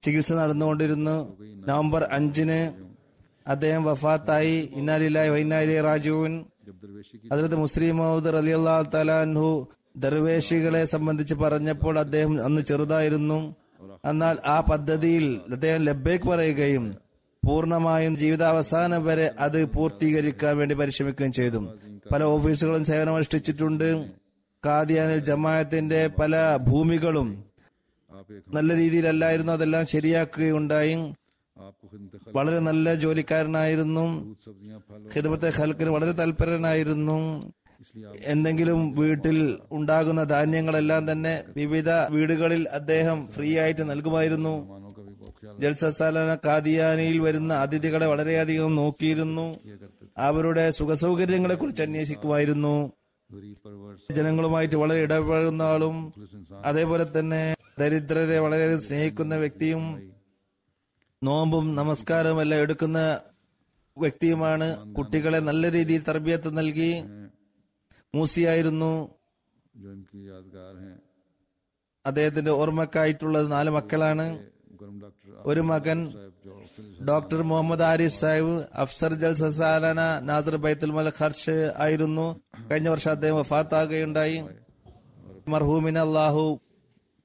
ചികിത്സ നടന്നുകൊണ്ടിരുന്നു. നവംബർ 5 അദ്ദേഹം വഫാത്തായി. ഇന്നാ ലില്ലാഹി വ ഇന്നാ ഇലൈഹി റാജിഊൻ. ഹദ്റത്ത് മുസ്ലിം മൗദ് റളിയല്ലാഹു തആല അൻഹു ദർവേശികളെ സംബന്ധിച്ച് പറഞ്ഞപ്പോൾ അദ്ദേഹം അന്ന് ചെറുതായിരുന്നു. എന്നാൽ ആ പദ്ധതിയിൽ അദ്ദേഹം ലബ്ബൈക്ക് പറയുകയും പൂർണ്ണമായും ജീവിതാവസാനം വരെ അത് പൂർത്തീകരിക്കാൻ വേണ്ടി പരിശ്രമിക്കുകയും ചെയ്തു. പല ഓഫീസുകളും സേവനമനുഷ്ഠിച്ചിട്ടുണ്ട്. കാദിയാനിൽ ജമാഅത്തിന്റെ പല ഭൂമികളും നല്ല രീതിയിലല്ലായിരുന്നു, അതെല്ലാം ശരിയാക്കുകയുണ്ടായി. വളരെ നല്ല ജോലിക്കാരനായിരുന്നു. ഖിദ്മത്തെ ഖൽക്കിന് വളരെ തൽപരനായിരുന്നു. എന്തെങ്കിലും വീട്ടിൽ ഉണ്ടാകുന്ന ധാന്യങ്ങളെല്ലാം തന്നെ വിവിധ വീടുകളിൽ അദ്ദേഹം ഫ്രീ ആയിട്ട് നൽകുമായിരുന്നു. ജൽസസാലാന കാദിയാനിയിൽ വരുന്ന അതിഥികളെ വളരെയധികം നോക്കിയിരുന്നു. അവരുടെ സുഖസൗകര്യങ്ങളെ കുറിച്ച് അന്വേഷിക്കുമായിരുന്നു. ജനങ്ങളുമായിട്ട് വളരെ ഇടപെടുന്ന ആളും അതേപോലെ തന്നെ ദരിദ്രരെ വളരെയധികം സ്നേഹിക്കുന്ന വ്യക്തിയും നോമ്പും നമസ്കാരവും എല്ലാം എടുക്കുന്ന വ്യക്തിയുമാണ്. കുട്ടികളെ നല്ല രീതിയിൽ തർബിയത്ത് നൽകി മൂസിയായിരുന്നു. जो इनकी यादगार हैं। അദ്ദേഹത്തിന്റെ ഓർമ്മക്കായിട്ടുള്ളത് 4 മക്കളാണ്. मुकरम डॉक्टर ഒരു മകൻ साहब जो ഡോക്ടർ മുഹമ്മദ് ആരിഫ് സാഹിബ് അഫ്സർ ജൽ സസാലന നാസർ ബൈത്തുൽ മൽ ഖർഷ് ആയിരുന്നു. കഴിഞ്ഞ വർഷം അദ്ദേഹം വഫാത്താകുകയുണ്ടായി. മർഹൂമിന് അള്ളാഹു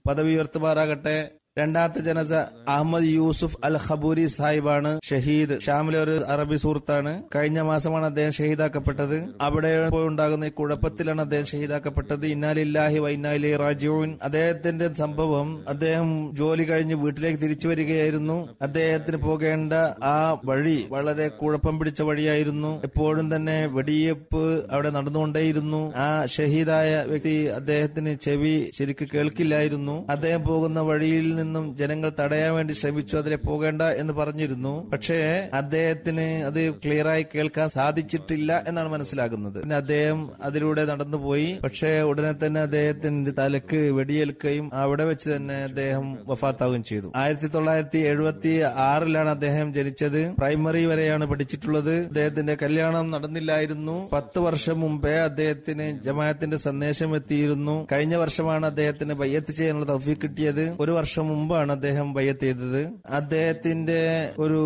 പദവി ഉയർത്തുമാറാകട്ടെ. രണ്ടാമത്തെ ജനസ അഹമ്മദ് യൂസുഫ് അൽ ഖബൂരി സാഹിബാണ്. ഷഹീദ്. ഷാമിലെ ഒരു അറബി സുഹൃത്താണ്. കഴിഞ്ഞ മാസമാണ് അദ്ദേഹം ഷഹീദാക്കപ്പെട്ടത്. അവിടെ ഉണ്ടാകുന്ന ഈ കുഴപ്പത്തിലാണ് അദ്ദേഹം ഷഹീദാക്കപ്പെട്ടത്. ഇന്നാലില്ലാഹി വ ഇന്നാ ഇലൈഹി റാജിഊൻ. അദ്ദേഹത്തിന്റെ സംഭവം, അദ്ദേഹം ജോലി കഴിഞ്ഞ് വീട്ടിലേക്ക് തിരിച്ചു വരികയായിരുന്നു. അദ്ദേഹത്തിന് പോകേണ്ട ആ വഴി വളരെ കുഴപ്പം പിടിച്ച വഴിയായിരുന്നു. എപ്പോഴും തന്നെ വെടിവെപ്പ് അവിടെ നടന്നുകൊണ്ടേയിരുന്നു. ആ ഷഹീദായ വ്യക്തി, അദ്ദേഹത്തിന് ചെവി ശരിക്ക് കേൾക്കില്ലായിരുന്നു. അദ്ദേഹം പോകുന്ന വഴിയിൽ നിന്നും ജനങ്ങൾ തടയാൻ വേണ്ടി ശ്രമിച്ചു, അതിലെ പോകേണ്ട എന്ന് പറഞ്ഞിരുന്നു. പക്ഷേ അദ്ദേഹത്തിന് അത് ക്ലിയറായി കേൾക്കാൻ സാധിച്ചിട്ടില്ല എന്നാണ് മനസ്സിലാകുന്നത്. പിന്നെ അദ്ദേഹം അതിലൂടെ നടന്നുപോയി. പക്ഷേ ഉടനെ തന്നെ അദ്ദേഹത്തിന്റെ തലക്ക് വെടിയേൽക്കുകയും അവിടെ വെച്ച് തന്നെ അദ്ദേഹം വഫാത്താവുകയും ചെയ്തു. 1976 അദ്ദേഹം ജനിച്ചത്. പ്രൈമറി വരെയാണ് പഠിച്ചിട്ടുള്ളത്. അദ്ദേഹത്തിന്റെ കല്യാണം നടന്നില്ലായിരുന്നു. 10 വർഷം മുമ്പേ അദ്ദേഹത്തിന് ജമാഅത്തിന്റെ സന്ദേശം എത്തിയിരുന്നു. കഴിഞ്ഞ വർഷമാണ് അദ്ദേഹത്തിന് ബയ്യത്ത് ചെയ്യാനുള്ള തൗഫീഖ് കിട്ടിയത്. ഒരു വർഷം മുമ്പാണ് അദ്ദേഹം ബയ്യത്ത് ചെയ്തത്. അദ്ദേഹത്തിന്റെ ഒരു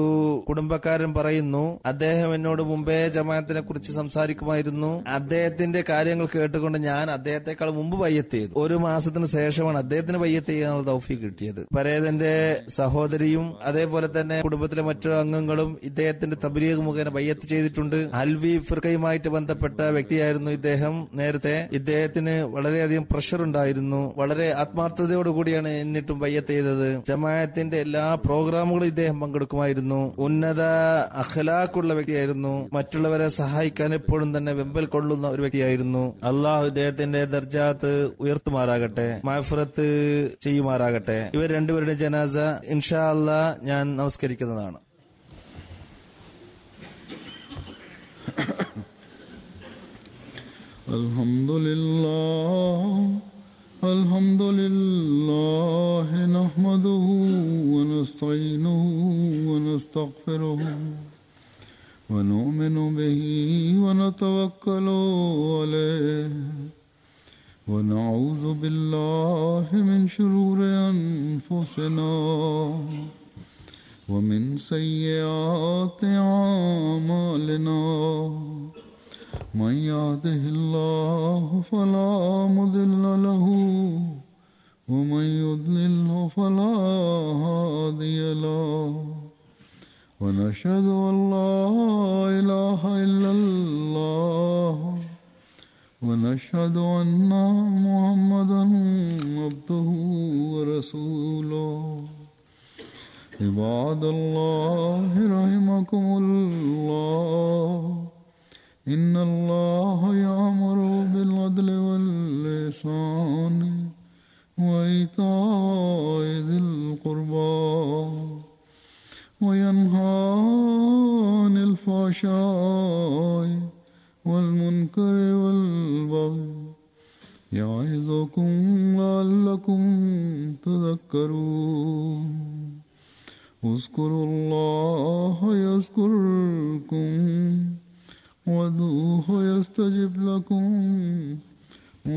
കുടുംബക്കാരൻ പറയുന്നു, അദ്ദേഹം എന്നോട് മുമ്പേ ജമാഅത്തിനെ കുറിച്ച് സംസാരിക്കുമായിരുന്നു. അദ്ദേഹത്തിന്റെ കാര്യങ്ങൾ കേട്ടുകൊണ്ട് ഞാൻ അദ്ദേഹത്തെക്കാൾ മുമ്പ് ബയ്യത്ത് ചെയ്തു. ഒരു മാസത്തിന് ശേഷമാണ് അദ്ദേഹത്തിന് ബയ്യത്ത് ചെയ്യാനുള്ള തൗഫീഖ് കിട്ടിയത്. പരേതന്റെ സഹോദരിയും അതേപോലെ തന്നെ കുടുംബത്തിലെ മറ്റു അംഗങ്ങളും ഇദ്ദേഹത്തിന്റെ തബ്ലീഗ് മുഖേന ബയ്യത്ത് ചെയ്തിട്ടുണ്ട്. ഹൽവി ഫിർഖയുമായിട്ട് ബന്ധപ്പെട്ട വ്യക്തിയായിരുന്നു ഇദ്ദേഹം. നേരത്തെ ഇദ്ദേഹത്തിന് വളരെയധികം പ്രഷർ ഉണ്ടായിരുന്നു. വളരെ ആത്മാർത്ഥതയോടുകൂടിയാണ് എന്നിട്ടും ബയ്യത്ത് ചെയ്തത്. ജമാഅത്തിന്റെ എല്ലാ പ്രോഗ്രാമുകളും ഇദ്ദേഹം പങ്കെടുക്കുമായിരുന്നു. ഉന്നത അഖ്ലാഖുള്ള വ്യക്തിയായിരുന്നു. മറ്റുള്ളവരെ സഹായിക്കാൻ എപ്പോഴും തന്നെ വെമ്പൽ കൊള്ളുന്ന ഒരു വ്യക്തിയായിരുന്നു. അള്ളാഹു ഇദ്ദേഹത്തിന്റെ ദർജാത്ത് ഉയർത്തുമാറാകട്ടെ, മഗ്ഫിറത്ത് ചെയ്യുമാറാകട്ടെ. ഇവർ രണ്ടുപേരുടെ ജനാസ ഇൻഷാ അല്ലാഹ് ഞാൻ നമസ്കരിക്കുന്നതാണ്. الحمد لله نحمده ونستعينه ونستغفره ونؤمن به ونتوكل عليه ونعوذ بالله من شرور أنفسنا ومن سيئات أعمالنا. من يهده الله فلا مضل له ومن يضلله فلا هادي له ونشهد أن لا إله إلا الله ونشهد أن محمدا عبده ورسوله. عباد الله رحمكم الله إن الله يأمر بالعدل والإحسان وإيتاء ذي القربى وينهى عن الفحشاء والمنكر والبغي يعظكم لعلكم تذكرون. اذكروا الله يذكركم وادعوه يستجب لكم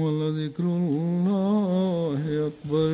ولذكر الله أكبر.